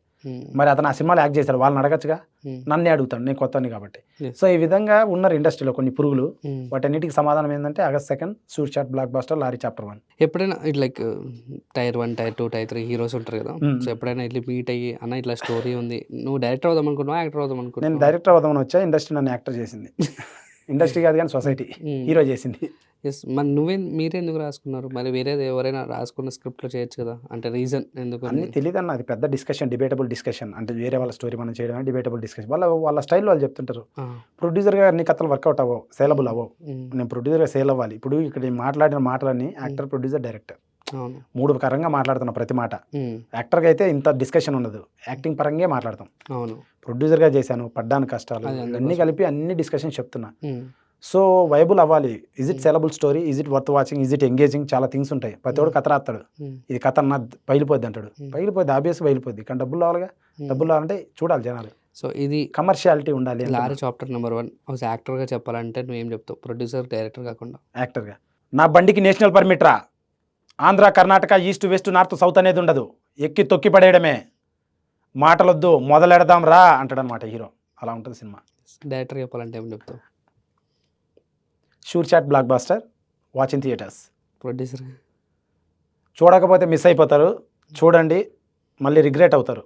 మరి అతను ఆ సినిమాలో యాక్ట్ చేశాడు, వాళ్ళని అడగచ్చుగా, నన్నే అడుగుతాడు, నేను కొత్తని కాబట్టి. Yes. సో ఈ విధంగా ఉన్నారు ఇండస్ట్రీలో కొన్ని పురుగులు. వాటన్నిటికి సమాధానం ఏంటంటే August 2 shoot shot block buster lorry chapter 1. ఎప్పుడైనా ఇట్లా like tier 1, tier 2, tier 3 heroes ఉంటారు కదా. సో ఎప్పుడైనా ఇట్లా మీట్ అయ్యి అన్న ఇట్లా స్టోరీ ఉంది, నువ్వు డైరెక్టర్ అవుదాం అనుకున్నావా, యాక్టర్ అవుదాం నేను అనుకున్నావా? డైరెక్టర్ అవుదామని వచ్చా, ఇండస్ట్రీ నన్ను యాక్టర్ చేసింది. ఇండస్ట్రీ కాదు కానీ సొసైటీ హీరో చేసింది. ఎస్, మరి మీరే ఎందుకు రాసుకున్నారు? మరి వేరేది ఎవరైనా రాసుకున్న స్క్రిప్ట్లో చేయొచ్చు కదా, అంటే రీజన్ ఎందుకు? అన్నీ తెలియదన్న, అది పెద్ద డిస్కషన్, డిబేటబుల్ డిస్కషన్. అంటే వేరే వాళ్ళ స్టోరీ మనం చేయడం డిబేటబుల్ డిస్కషన్. వాళ్ళ స్టైల్ వాళ్ళు చెప్తుంటారు. ప్రొడ్యూసర్గా అన్ని కథలు వర్కౌట్ అవ్వవు, సేలబుల్ అవ్వవు. నేను ప్రొడ్యూసర్గా సేల్ అవ్వాలి. ఇప్పుడు ఇక్కడ నేను మాట్లాడిన మాటలన్నీ యాక్టర్, ప్రొడ్యూసర్, డైరెక్టర్ అవును. 3 పరంగా మాట్లాడుతున్నా ప్రతి మాట. యాక్టర్గా అయితే ఇంత డిస్కషన్ ఉండదు, యాక్టింగ్ పరంగా మాట్లాడతాం. అవును. ప్రొడ్యూసర్గా చేశాను, పడ్డాను కష్టాలు, అన్నీ కలిపి అన్ని డిస్కషన్ చెప్తున్నా. సో వైబుల్ అవ్వాలి. Is it syllable story, is it worth watching, is it engaging, చాలా థింగ్స్ ఉంటాయి. ప్రతి ఒక్కడు కథ రాస్తాడు, ఇది కథ అన్న పైలిపోద్ది అంటాడు. పైలిపోద్ది, ఆబ్వియస్ పైలిపోద్ది, కానీ డబ్బులు రావాలిగా. డబ్బులు రావాలంటే చూడాలి జనాలు. సో ఇది కమర్షియాలిటీ ఉండాలి. లారీ చాప్టర్ నెంబర్ 1 ఒక యాక్టర్గా చెప్పాలంటే నువ్వేం చెప్తావు, ప్రొడ్యూసర్, డైరెక్టర్ కాకుండా? యాక్టర్గా నా బండికి నేషనల్ పర్మిట్ రా, Andhra, Karnataka, east, west, north, south అనేది ఉండదు, ఎక్కి తొక్కి పడేయడమే, మాటలొద్దు, మొదలెడదాం రా అంటాడు అనమాట హీరో. అలా ఉంటుంది సినిమా. డైరెక్టర్ చెప్పాలంటే ఏం చెప్తావు? Shoot shot black buster, watch in theatres. Producer చూడకపోతే మిస్ అయిపోతారు, చూడండి మళ్ళీ రిగ్రెట్ అవుతారు.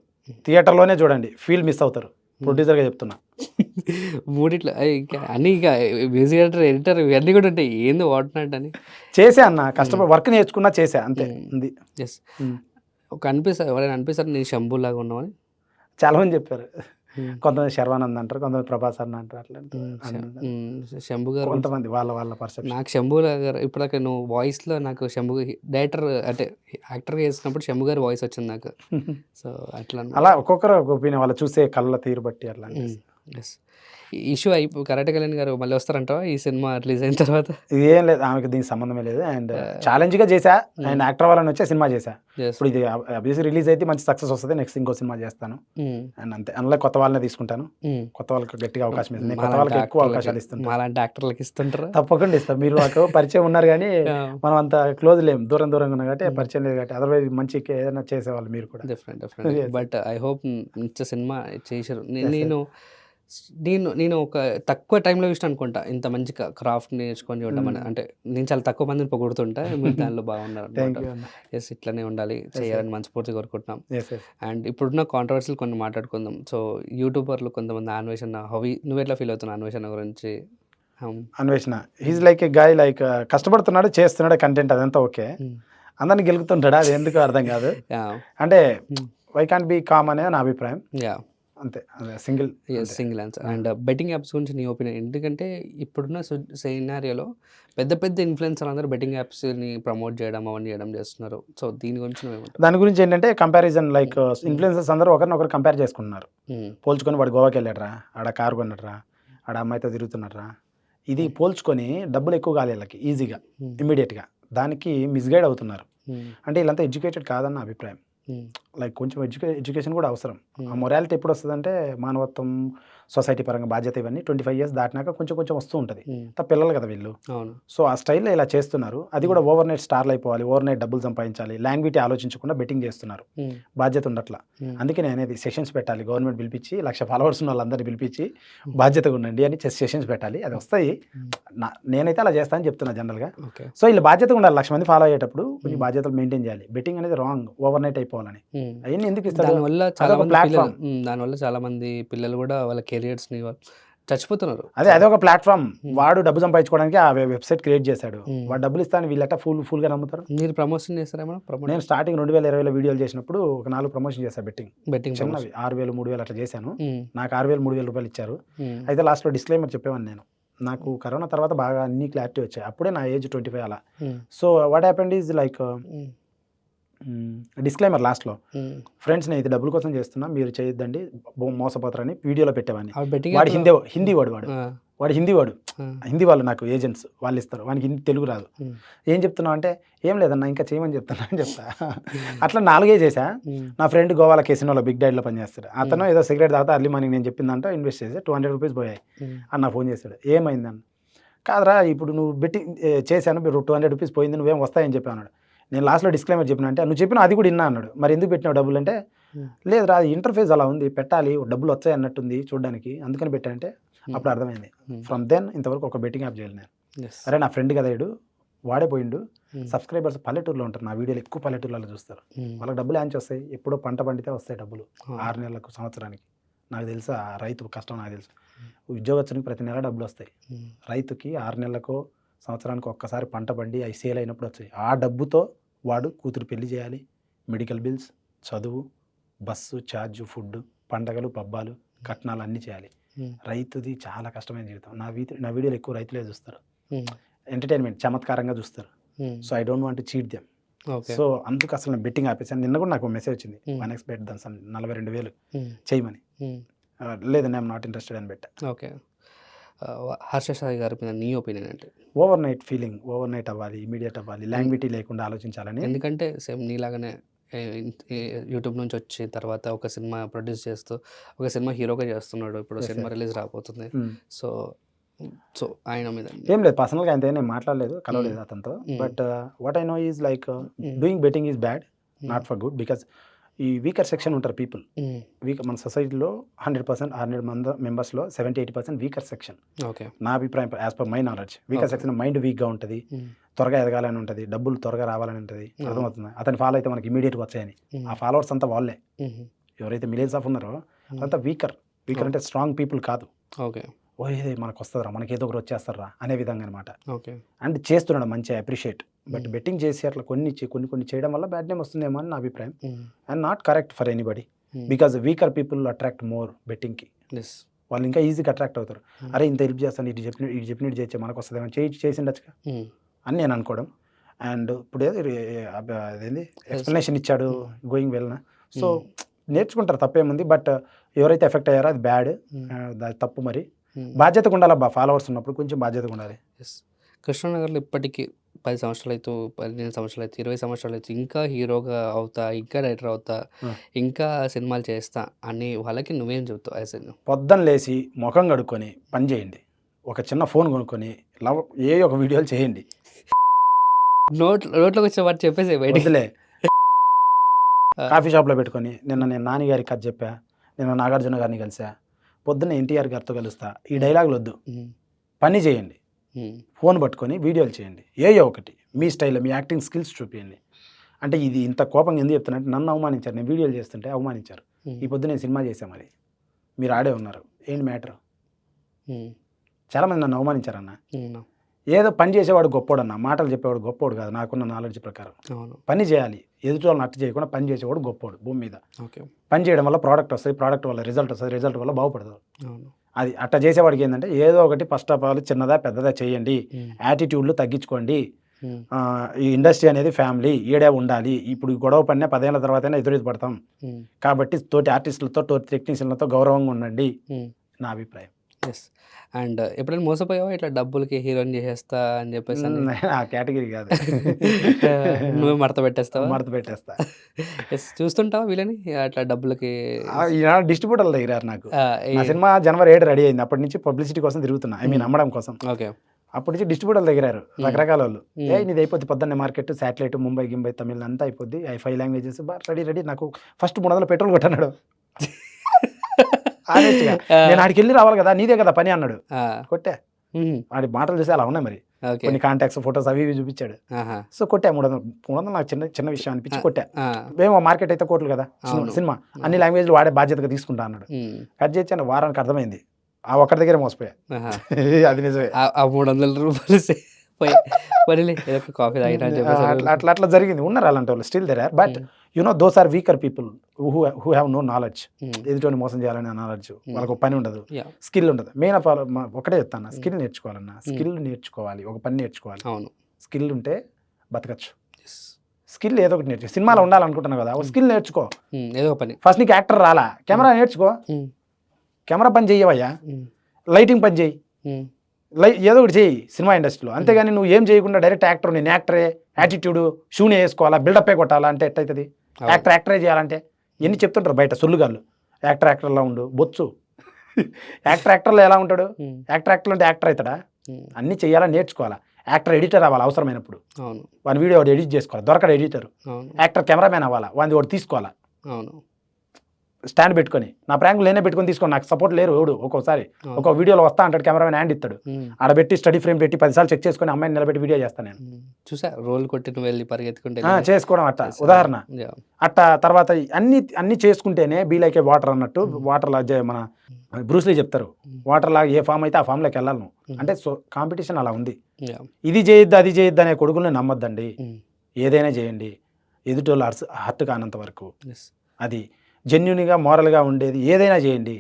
థియేటర్లోనే చూడండి, ఫీల్ మిస్ అవుతారు. ప్రొడ్యూసర్గా చెప్తున్నా. మూడిట్లో ఇంకా అన్నీ, ఇంకా మ్యూజిక్ డైరెక్టర్, ఎడిటర్ ఇవన్నీ కూడా ఉంటాయి. ఏంది వాడుతున్నట్టు అని చేసా అన్న, కష్టపడి వర్క్ నేర్చుకున్నా, చేసా అంతే ఉంది. ఎస్. ఒక అనిపిస్తుంది, ఎవరైనా అనిపిస్తారు నేను శంభు లాగా ఉన్నామని? చాలా మంది చెప్పారు. కొంతమంది శర్వానంద్ అంటారు, కొంతమంది ప్రభాస్ అన్న అంటారు, అట్లా శంభు గారు కొంతమంది వాళ్ళ పర్సెప్షన్. నాకు శంభు గారు ఇప్పుడు నువ్వు వాయిస్లో నాకు శంభు డైరెక్టర్ అంటే యాక్టర్గా చేసినప్పుడు శంభు గారి వాయిస్ వచ్చింది నాకు. సో అట్లా అలా ఒక్కొక్కరు ఒక ఒపీనియన్, వాళ్ళు చూసే కళ్ళ తీరు బట్టి అట్లా. ఎస్. ఇష్యూ అయిపో కరెక్ట్ కళ్యాణ్ గారు మళ్ళీ వస్తారంటావా ఈ సినిమా రిలీజ్ అయిన తర్వాత? ఏం లేదు, ఆమెకి దీనికి సంబంధమే లేదు. అండ్ ఛాలెంజ్గా చేశా, అండ్ యాక్టర్ వాళ్ళని వచ్చే సినిమా చేశా. ఇప్పుడు ఇది అబ్వియస్లీ రిలీజ్ అయితే మంచి సక్సెస్ వస్తుంది, నెక్స్ట్ ఇంకో సినిమా చేస్తాను. అండ్ అంతే, అందులో కొత్త వాళ్ళనే తీసుకుంటాను. కొత్త వాళ్ళకి గట్టిగా అవకాశం ఇస్తుంది, కొత్త వాళ్ళకి ఎక్కువ అవకాశాలు ఇస్తుంటాను. అలాంటి యాక్టర్లకు ఇస్తుంటారా? తప్పకుండా ఇస్తాం. మీరు నాకు పరిచయం ఉన్నారు కానీ మనం అంత క్లోజ్ లేము, దూరంగా ఉన్నాం కాబట్టి పరిచయం లేదు కాబట్టి. అదర్వైజ్ మంచి ఏదైనా చేసేవాళ్ళు మీరు కూడా. డెఫినెట్. బట్ ఐ హోప్ మంచి సినిమా చేశారు. నేను ఒక తక్కువ టైంలో చూసిన అనుకుంటా ఇంత మంచి క్రాఫ్ట్ నేర్చుకొని చూడడం అని. అంటే నేను చాలా తక్కువ మందిని పొగుడుతుంటా, మీరు దానిలో బాగున్నారు అనమాట. ఎస్, ఇట్లనే ఉండాలి, చేయాలని మనస్ఫూర్తి కోరుకుంటున్నాం. అండ్ ఇప్పుడున్న కాంట్రవర్సీలు కొన్ని మాట్లాడుకుందాం. సో యూట్యూబర్లు కొంతమంది అన్వేషణ, నువ్వు ఎట్లా ఫీల్ అవుతున్నావు అన్వేషణ గురించి? Anveshana is like a guy, like కష్టపడుతున్నాడు, చేస్తున్నాడు కంటెంట్, అదంతా ఓకే. అందరిని గెలుగుతుంటాడు, అది ఎందుకు అర్థం కాదు. అంటే వై కాంట్ బీ కామ్ అనే నా అభిప్రాయం. అంతే, single answer. And betting apps గురించి నీ ఒపీనియన్? ఎందుకంటే ఇప్పుడున్న సినారియోలో పెద్ద పెద్ద ఇన్ఫ్లుయెన్సర్ అందరూ బెట్టింగ్ యాప్స్ని ప్రమోట్ చేయడం, అవన్నీ చేయడం చేస్తున్నారు. సో దీని గురించి నువ్వేమంటావు? దాని గురించి ఏంటంటే కంపారిజన్, లైక్ ఇన్ఫ్లుయెన్సర్స్ అందరూ ఒకరినొకరు కంపేర్ చేసుకుంటున్నారు, పోల్చుకొని. వాడు గోవాకి వెళ్ళాడరా, ఆడ కారు కొన్నాడరా, ఆడ అమ్మాయితో తిరుగుతున్నారా, ఇది పోల్చుకొని డబ్బులు ఎక్కువ కావాలి వీళ్ళకి ఈజీగా, ఇమ్మీడియట్గా. దానికి మిస్గైడ్ అవుతున్నారు. అంటే వీళ్ళంతా ఎడ్యుకేటెడ్ కాదన్న అభిప్రాయం. లైక్ కొంచెం ఎడ్యుకేషన్ కూడా అవసరం. ఆ మొరాలిటీ ఎప్పుడు వస్తుందంటే మానవత్వం, సొసైటీ పరంగా బాధ్యత, ఇవన్నీ 25 years దాటినాక కొంచెం కొంచెం వస్తూ ఉంటుంది. పిల్లలు కదా వీళ్ళు. సో ఆ స్టైల్లో ఇలా చేస్తున్నారు. అది కూడా ఓవర్ నైట్ స్టార్లు అయిపోవాలి, ఓవర్ నైట్ డబ్బులు సంపాదించాలి, లాంగ్వేజ్ ఆలోచించకుండా బెట్టింగ్ చేస్తున్నారు. బాధ్యత ఉండట్లా. అందుకే నేను అనేది సెషన్స్ పెట్టాలి, గవర్నమెంట్ పిలిపించి 1,00,000 followers ఉన్న వాళ్ళందరినీ పిలిపించి బాధ్యతగా ఉండండి అని సెషన్స్ పెట్టాలి. అది వస్తాయి, నేనైతే అలా చేస్తానని చెప్తున్నా జనరల్గా. సో వీళ్ళు బాధ్యతగా ఉండాలి, 1,00,000 మంది ఫాలో అయ్యేటప్పుడు కొన్ని బాధ్యతలు మెయింటైన్ చేయాలి. బెట్టింగ్ అనేది రాంగ్, ఓవర్ నైట్ అయిపోవాలని. అవన్నీ ఎందుకు ఇస్తారు? దానివల్ల చాలా మంది పిల్లలు కూడా వాళ్ళ కెరియర్స్ని చచ్చిపోతున్నారు. అదే ఒక ప్లాట్ఫామ్. వాడు డబ్బు సంపాదించుకోవడానికి ఆ వెబ్సైట్ క్రియేట్ చేశాడు. వాడు డబ్బులు ఇస్తాను వీళ్ళట ఫుల్గా నమ్ముతారు. మీరు ప్రమోషన్ చేస్తారేమో? నేను స్టార్టింగ్ 2020లో వీడియోలు చేసినప్పుడు ఒక 4 ప్రమోషన్ చేశాను. బెట్టింగ్ చిన్నవి 6,000 3,000 అట్లా చేశాను. నాకు 6,000 3,000 రూపాయలు ఇచ్చారు. అయితే లాస్ట్లో డిస్క్లైమర్ చెప్పేవాడిని నేను. నాకు కరోనా తర్వాత బాగా అన్ని క్లారిటీ వచ్చాయి. అప్పుడే నా ఏజ్ 25 అలా. So what happened is like disclaimer లాస్ట్లో, ఫ్రెండ్స్ నేను ఇది డబ్బుల కోసం చేస్తున్నా, మీరు చేయొద్దండి, మోసపోతారని వీడియోలో పెట్టేవాడిని. వాడు హిందీ వాడు హిందీ వాళ్ళు నాకు ఏజెంట్స్ వాళ్ళు ఇస్తారు, వానికి హిందీ తెలుగు రాదు. ఏం చెప్తున్నావు అంటే, ఏం లేదన్నా ఇంకా చేయమని చెప్తున్నా అని చెప్తా. అట్లా 4 చేశా. నా ఫ్రెండ్ గోవాలో కేసినోలో బిగ్ డాడీలో పనిచేస్తాడు. అతను ఏదో సిగరెట్ తాగుతా అర్లీ మార్నింగ్ నేను చెప్పిందంటే ఇన్వెస్ట్ చేసి 200 రూపీస్ పోయాయి అన్న. ఫోన్ చేశాడు, ఏమైందని. కాదురా ఇప్పుడు నువ్వు బెట్టింగ్ చేశాను, 200 రూపీస్ పోయింది, నువ్వేం వస్తాయని చెప్పి అన్నాడు. నేను లాస్ట్లో డిస్క్లైమర్ చెప్పిన అంటే, నువ్వు చెప్పిన అది కూడా విన్నా అన్నాడు. మరి ఎందుకు పెట్టినావు డబ్బులు అంటే, లేదురా అది ఇంటర్ఫేస్ అలా ఉంది, పెట్టాలి, డబ్బులు వచ్చాయి అన్నట్టుంది చూడడానికి, అందుకని పెట్టానంటే అప్పుడు అర్థమైంది. ఫ్రమ్ దెన్ ఇంతవరకు ఒక బెట్టింగ్ యాప్ చేయాలి నేను. అరే నా ఫ్రెండ్ కదా ఇడు, వాడే పోయిండు, సబ్స్క్రైబర్స్ పల్లెటూరులో ఉంటారు, నా వీడియోలు ఎక్కువ పల్లెటూరులో చూస్తారు, వాళ్ళకి డబ్బులు యాంచి వస్తాయి, ఎప్పుడో పంట పండితే వస్తాయి డబ్బులు, 6 నెలలకు సంవత్సరానికి. నాకు తెలుసు ఆ రైతు కష్టం, నాకు తెలుసు. ఉద్యోగస్తునికి ప్రతి నెల డబ్బులు వస్తాయి, రైతుకి 6 నెలలకో సంవత్సరానికి ఒక్కసారి పంట పండి అవి సేల్ అయినప్పుడు వచ్చాయి. ఆ డబ్బుతో వాడు కూతురు పెళ్లి చేయాలి, మెడికల్ బిల్స్, చదువు, బస్సు ఛార్జు, ఫుడ్, పండగలు, పబ్బాలు, కట్నాలు అన్నీ చేయాలి. రైతుది చాలా కష్టమైన జీవితం. నా వీడియోలు ఎక్కువ రైతులే చూస్తారు, ఎంటర్టైన్మెంట్ చమత్కారంగా చూస్తారు. So I don't want to cheat them. So అందుకు అసలు నేను బెట్టింగ్ ఆపేసాను. నిన్న కూడా నాకు మెసేజ్ వచ్చింది, 1x బెట్ దాని 42,000 చేయమని. లేదు నేను నాట్ ఇంట్రెస్టెడ్ అని పెట్టా. ఓకే, హర్ష సాయి గారి మీద నీ ఒపీనియన్ ఏంటి? Over night feeling, over night అవ్వాలి, ఇమీడియట్ అవ్వాలి, లాంగ్విటీ లేకుండా ఆలోచించాలని. ఎందుకంటే సేమ్ నీలాగానే యూట్యూబ్ నుంచి వచ్చి తర్వాత ఒక సినిమా ప్రొడ్యూస్ చేస్తూ ఒక సినిమా హీరోగా చేస్తున్నాడు, ఇప్పుడు సినిమా రిలీజ్ రాబోతుంది. సో సో ఆయన మీద ఏం లేదు, పర్సనల్గా అయితే నేను మాట్లాడలేదు, కలవలేదు అతనితో. But what I know is like doing betting is bad, not for good. Because ఈ వీకర్ సెక్షన్ ఉంటారు పీపుల్, మన సొసైటీలో 100% 100 మెంబర్స్లో 70-80% వీకర్ సెక్షన్. ఓకే, నా అభిప్రాయం as per my knowledge. Weaker section mind వీక్గా ఉంటుంది, త్వరగా ఎదగాలని ఉంటుంది, డబ్బులు త్వరగా రావాలని ఉంటుంది, అర్థమవుతుంది. అతని ఫాలో అయితే మనకి ఇమీడియట్గా వచ్చాయని. ఆ ఫాలోవర్స్ అంతా వాళ్ళే, ఎవరైతే మిలియన్స్ ఆఫ్ ఉన్నారో అదంతా వీకర్ అంటే స్ట్రాంగ్ పీపుల్ కాదు. ఓకే, ఓ ఇది మనకు వస్తుందిరా, మనకి ఏదో ఒకటి వచ్చేస్తారా అనే విధంగా అనమాట. ఓకే, అండ్ చేస్తున్నాడు మంచిగా అప్రిషియేట్. బట్ బెట్టింగ్ చేసి అట్లా కొన్ని చేయడం వల్ల బ్యాడ్ నేమ్ వస్తుందేమో అని నా అభిప్రాయం. And not correct for anybody, because weaker people attract more బెట్టింగ్కి. వాళ్ళు ఇంకా ఈజీగా అట్రాక్ట్ అవుతారు. అరే ఇంత హెల్ప్ చేస్తాను, ఇటు చెప్పినట్టు చేయొచ్చు, మనకు వస్తుందేమో, చేసిండొచ్చుగా అని నేను అనుకోవడం. అండ్ ఇప్పుడు అదేంది ఎక్స్ప్లెనేషన్ ఇచ్చాడు, గోయింగ్ వెల్నా. సో నేర్చుకుంటారు, తప్పేముంది. బట్ ఎవరైతే ఎఫెక్ట్ అయ్యారో అది బ్యాడ్, తప్పు. మరి బాధ్యతగా ఉండాలి, ఫాలోవర్స్ ఉన్నప్పుడు కొంచెం బాధ్యతగా ఉండాలి. కృష్ణానగర్లో ఇప్పటికీ 10 సంవత్సరాలు అయితే, 15 సంవత్సరాలు అయితే, 20 సంవత్సరాలు అయితే ఇంకా హీరోగా అవుతా, ఇంకా డైరెక్టర్ అవుతా, ఇంకా సినిమాలు చేస్తా అని వాళ్ళకి నువ్వేం చెబుతావు? యాజ్ పొద్దున్న లేచి ముఖం కడుక్కొని పని చేయండి, ఒక చిన్న ఫోన్ కొనుక్కొని ఒక వీడియోలు చేయండి. నోట్లోకి వచ్చే వాటి చెప్పేసి బయటలే కాఫీ షాప్లో పెట్టుకొని. నిన్న నేను నాని గారికి కథ చెప్పా, నిన్న నాగార్జున గారిని కలిసా, పొద్దున్న ఎన్టీఆర్ గారితో కలుస్తా. ఈ డైలాగులు వద్దు, పని చేయండి, ఫోన్ పట్టుకొని వీడియోలు చేయండి, ఒకటి మీ స్టైల్లో మీ యాక్టింగ్ స్కిల్స్ చూపించండి. అంటే ఇది ఇంత కోపంగా ఎందుకు చెప్తున్నట్టు, నన్ను అవమానించారు, నేను వీడియోలు చేస్తుంటే అవమానించారు. ఈ పొద్దు నేను సినిమా చేశాను, మరి మీరు ఆడే ఉన్నారు, ఏంటి మ్యాటర్? చాలామంది నన్ను అవమానించారన్న. ఏదో పని చేసేవాడు గొప్పోడు అన్న, మాటలు చెప్పేవాడు గొప్పోడు కాదు నాకున్న నాలెడ్జ్ ప్రకారం. పని చేయాలి, ఎదుటి వాళ్ళని అట్టు చేయకుండా పని చేసేవాడు గొప్పోడు భూమి మీద. పని చేయడం వల్ల ప్రోడక్ట్ వస్తుంది, ప్రోడక్ట్ వల్ల రిజల్ట్ వస్తుంది, రిజల్ట్ వల్ల బాగుపడతారు. అది అట్లా చేసేవాడికి ఏంటంటే ఏదో ఒకటి ఫస్ట్ ఆఫ్ ఆల్ చిన్నదా పెద్దదా చేయండి, యాటిట్యూడ్లు తగ్గించుకోండి. ఈ ఇండస్ట్రీ అనేది ఫ్యామిలీ, ఈడే ఉండాలి. ఇప్పుడు గొడవ పడినా 10 ఏళ్ళ తర్వాత ఎదురు పడతాం కాబట్టి తోటి ఆర్టిస్టులతో, తోటి టెక్నీషియన్లతో గౌరవంగా ఉండండి, నా అభిప్రాయం. అండ్ ఎప్పుడైనా మోసపోయావా ఇట్లా డబ్బులకి హీరోయిన్ చేసేస్తా అని చెప్పేసి? ఆ కేటగిరీ కాదు, నువ్వు మడత పెట్టేస్తావా? మడత పెట్టేస్తా. చూస్తుంటావా వీళ్ళని అట్లా డబ్బులకి? డిస్ట్రిబ్యూటర్ల దగ్గర నాకు నా సినిమా జనవరి 7 రెడీ అయింది, అప్పటి నుంచి పబ్లిసిటీ కోసం తిరుగుతున్నా, ఐ మీన్ అమ్మడం కోసం. ఓకే, అప్పటి నుంచి డిస్ట్రిబ్యూటర్ల దగ్గర రకరకాల వాళ్ళు, నీది అయిపోద్ది పొద్దున్నే మార్కెట్, శాటిలైట్, ముంబై గింబై తమిళ అంతా అయిపోద్ది, 5 లాంగ్వేజెస్ రెడీ. నాకు ఫస్ట్ 300 పెట్రోల్ కొట్టన్నాడు. నేను ఆడికి వెళ్ళి రావాలి కదా, నీదే కదా పని అన్నాడు. కొట్టా, ఆడి మాటలు చూసి అలా ఉన్నాయి. మరి కొన్ని కాంటాక్ట్స్, ఫొటోస్ అవి ఇవి చూపించాడు. సో కొట్టా 300 నాకు చిన్న విషయం అనిపించి కొట్టా. మేము మార్కెట్ అయితే కోట్లు కదా, సినిమా అన్ని లాంగ్వేజ్లు వాడే బాధ్యతగా తీసుకుంటా అన్నాడు. కట్ చేసి వారానికి అర్థమైంది, ఆ ఒక్కడి దగ్గర మోసపోయా. అది నిజమే. ఆ 300 రూపాయలు కాఫీ అట్లా జరిగింది. ఉన్నారు అలాంటి వాళ్ళు, still there are. But those are weaker people who have no knowledge. ఎదుటి మోసం చేయాలనే నాలెడ్జ్ వాళ్ళకు పని ఉండదు, స్కిల్ ఉండదు. మెయిన్ ఆఫ్ ఆల్ ఒకటే చెప్తాను, స్కిల్ నేర్చుకోవాలన్నా, స్కిల్ నేర్చుకోవాలి, ఒక పని నేర్చుకోవాలి. అవును, స్కిల్ ఉంటే బతకచ్చు. స్కిల్ ఏదో ఒకటి నేర్చుకో. సినిమాలో ఉండాలనుకుంటున్నావు కదా, ఒక స్కిల్ నేర్చుకో, ఏదో పని. ఫస్ట్ నీకు యాక్టర్ రాలా, కెమెరా నేర్చుకో, కెమెరా పని చెయ్యవయ్యా, లైటింగ్ పని చెయ్యి, ఏదో ఒకటి చెయ్యి సినిమా ఇండస్ట్రీలో. అంతేగాని నువ్వు ఏం చేయకుండా డైరెక్ట్ యాక్టర్, నేను యాక్టరే, యాటిట్యూడ్ షూనే వేసుకోవాలా, బిల్డప్పే కొట్టాలా అంటే ఎట్లయితుంది? యాక్టరే చేయాలంటే ఎన్ని చెప్తుంటారు బయట సొల్లుగాళ్ళు, యాక్టర్లా ఉండు, బొచ్చు. యాక్టర్లో ఎలా ఉంటాడు? యాక్టర్ అంటే యాక్టర్ అవుతాడా? అన్నీ చెయ్యాలా, నేర్చుకోవాలా. యాక్టర్ ఎడిటర్ అవ్వాలి అవసరమైనప్పుడు, వాని వీడియో ఎడిట్ చేసుకోవాలి, దొరకడు ఎడిటర్. యాక్టర్ కెమెరామెన్ అవ్వాలా, వాడిని ఒకటి తీసుకోవాలా. స్టాండ్ పెట్టుకొని నా ప్రాంక్ లేనే పెట్టుకొని తీసుకోండి, నాకు సపోర్ట్ లేరు ఎవడు. ఒక్కోసారి ఒక వీడియోలో వస్తా అంటాడు, కెమెరామెన్ హ్యాండ్ ఇస్తాడు, ఆడ పెట్టి స్టడీ ఫ్రేమ్ పెట్టి 10 సార్లు చెక్ చేసుకొని అమ్మాయిని నిలబెట్టి వీడియో చేస్తాను నేను. చూసా రోల్ కొట్టి నువ్వు వెళ్ళి పరిగెత్తుకుంటే చేసుకోవడం అట్ట ఉదాహరణ. అట్ట తర్వాత అన్ని చేసుకుంటేనే బీ లైక్ ఏ వాటర్ అన్నట్టు, వాటర్ లా మన బ్రూస్లీ చెప్తారు, వాటర్ లాగా ఏ ఫామ్ అయితే ఆ ఫామ్లోకి వెళ్ళాలి నువ్వు. అంటే సో కాంపిటీషన్ అలా ఉంది. ఇది చేయొద్దు అది చేయొద్దు అనే కొడుకుల్ని నమ్మొద్దండి, ఏదైనా చేయండి ఎదుటి వాళ్ళు హర్ట్ కానంత వరకు. అది జెన్యున్గా మోరల్గా ఉండేది ఏదైనా చేయండి,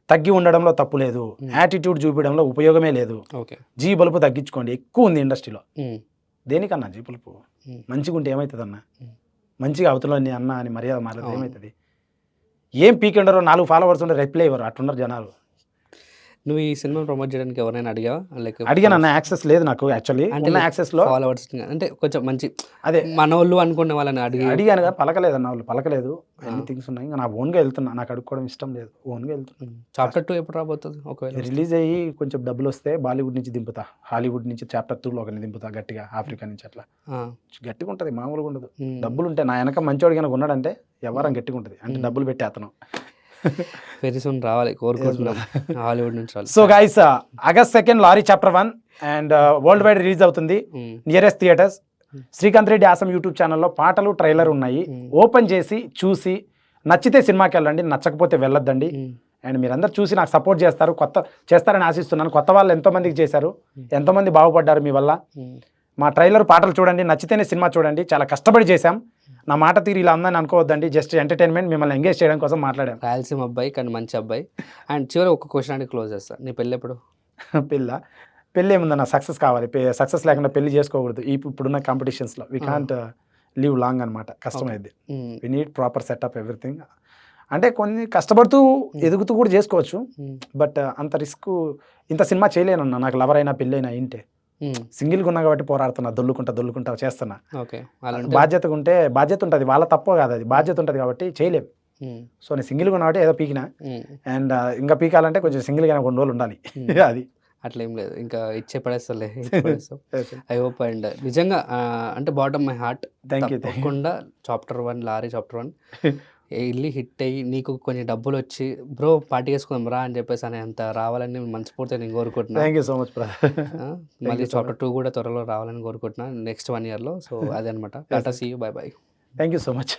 తగ్గి ఉండడంలో తప్పు లేదు, యాటిట్యూడ్ చూపించడంలో ఉపయోగమే లేదు. జీ బలుపు తగ్గించుకోండి, ఎక్కువ ఉంది ఇండస్ట్రీలో. దేనికన్నా జీ బలుపు మంచిగా ఉంటే ఏమవుతుంది అన్న, మంచిగా అవతల అన్న అని మర్యాద మారదు ఏమవుతుంది? ఏం పీకెండరో 4 ఫాలోవర్స్ ఉంటే రిప్లై ఇవ్వరు, అట్టున్నారు జనాలు. నువ్వు ఈ సినిమా ప్రమోట్ చేయడానికి ఎవరైనా అడిగావా? లైక్ అడిగాను అన్న, యాక్సెస్ లేదు నాకు యాక్చువల్లీ. అంటే యాక్సెస్లో ఫాలోవర్స్ అంటే కొంచెం మంచి అదే మనోళ్ళు అనుకునే వాళ్ళని అడిగాను కదా, పలకలేదు అన్న వాళ్ళు, పలకలేదు. అన్ని థింగ్స్ ఉన్నాయి, ఇంకా నా ఓన్గా వెళ్తున్నా, నాకు అడుక్కోవడం ఇష్టం లేదు, ఓన్గా వెళ్తున్నా. చాప్టర్ 2 ఎప్పుడు రాబోతుంది? ఒకవేళ రిలీజ్ అయ్యి కొంచెం డబ్బులు వస్తే బాలీవుడ్ నుంచి దింపుతా, హాలీవుడ్ నుంచి చాప్టర్ 2లో ఒకరిని దింపుతా గట్టిగా, ఆఫ్రికా నుంచి అట్లా గట్టిగా ఉంటుంది, మామూలుగా ఉండదు. డబ్బులు ఉంటే నా వెనక మంచోడు కనుక ఉన్నాడంటే ఎవరం గట్టిగా ఉంటుంది, అంటే డబ్బులు పెట్టి అతను. వెరీ సూన్ రావాలి కోరుకుంటున్నాం హాలీవుడ్ నుంచి. So guys, August 2 lorry chapter 1 and world wide release అవుతుంది nearest theatres. Srikanth Reddy awesome YouTube ఛానల్లో పాటలు ట్రైలర్ ఉన్నాయి, ఓపెన్ చేసి చూసి నచ్చితే సినిమాకి వెళ్ళండి, నచ్చకపోతే వెళ్ళొద్దండి. అండ్ మీరందరూ చూసి నాకు సపోర్ట్ చేస్తారు, చేస్తారని ఆశిస్తున్నాను. కొత్త వాళ్ళు ఎంతోమందికి చేశారు, ఎంతోమంది బాగుపడ్డారు మీ వల్ల. మా ట్రైలర్ పాటలు చూడండి, నచ్చితేనే సినిమా చూడండి, చాలా కష్టపడి చేశాం. నా మాట తీరు ఇలా ఉందని అనుకోవద్దండి, జస్ట్ ఎంటర్టైన్మెంట్, మిమ్మల్ని ఎంగేజ్ చేయడం కోసం మాట్లాడాం. రాయలసీమ అబ్బాయి కానీ మంచి అబ్బాయి. అండ్ చివరి ఒక క్వశ్చన్ అని క్లోజ్ చేస్తా, నీ పెళ్ళి ఎప్పుడు? పెళ్ళి ఏముందన్న, సక్సెస్ కావాలి, సక్సెస్ లేకుండా పెళ్లి చేసుకోకూడదు ఇప్పుడున్న కాంపిటీషన్స్లో. వీ కాంట్ లివ్ లాంగ్ అనమాట, కష్టమైంది. We need proper setup everything. అంటే కొన్ని కష్టపడుతూ ఎదుగుతూ కూడా చేసుకోవచ్చు, బట్ అంత రిస్క్ ఇంత సినిమా చేయలేనన్నా. నాకు లవర్ అయినా పెళ్ళి అయినా ఇంటే సింగిల్గా ఉన్నా కాబట్టి పోరాడుతున్నా, దొల్లుకుంటా చేస్తున్నా. బాధ్యతగా ఉంటే బాధ్యత ఉంటుంది, వాళ్ళ తప్పో కాదు, అది బాధ్యత ఉంటుంది కాబట్టి చేయలేం. సో నేను సింగిల్గా ఉన్నా కాబట్టి ఏదో పీకినా, అండ్ ఇంకా పీకాలంటే కొంచెం సింగిల్గా 2 రోజులు ఉండాలి. అది అట్లా ఏం లేదు, ఇంకా ఇచ్చే పడేస్తాలే. I hope. అండ్ నిజంగా అంటే బాటమ్ మై హార్ట్, తప్పకుండా చాప్టర్ 1 లారీ చాప్టర్ 1 వెళ్ళి హిట్ అయ్యి నీకు కొన్ని డబ్బులు వచ్చి బ్రో పార్టీ చేసుకుందాం రా అని చెప్పేసి అని అంత రావాలని మనస్ఫూర్తిగా నేను కోరుకుంటున్నాను. Thank you so much brother. మళ్ళీ చాప్టర్ 2 కూడా త్వరలో రావాలని కోరుకుంటున్నాను నెక్స్ట్ 1 yearలో. సో అదే అనమాట. Tata, see you, bye bye. Thank you so much.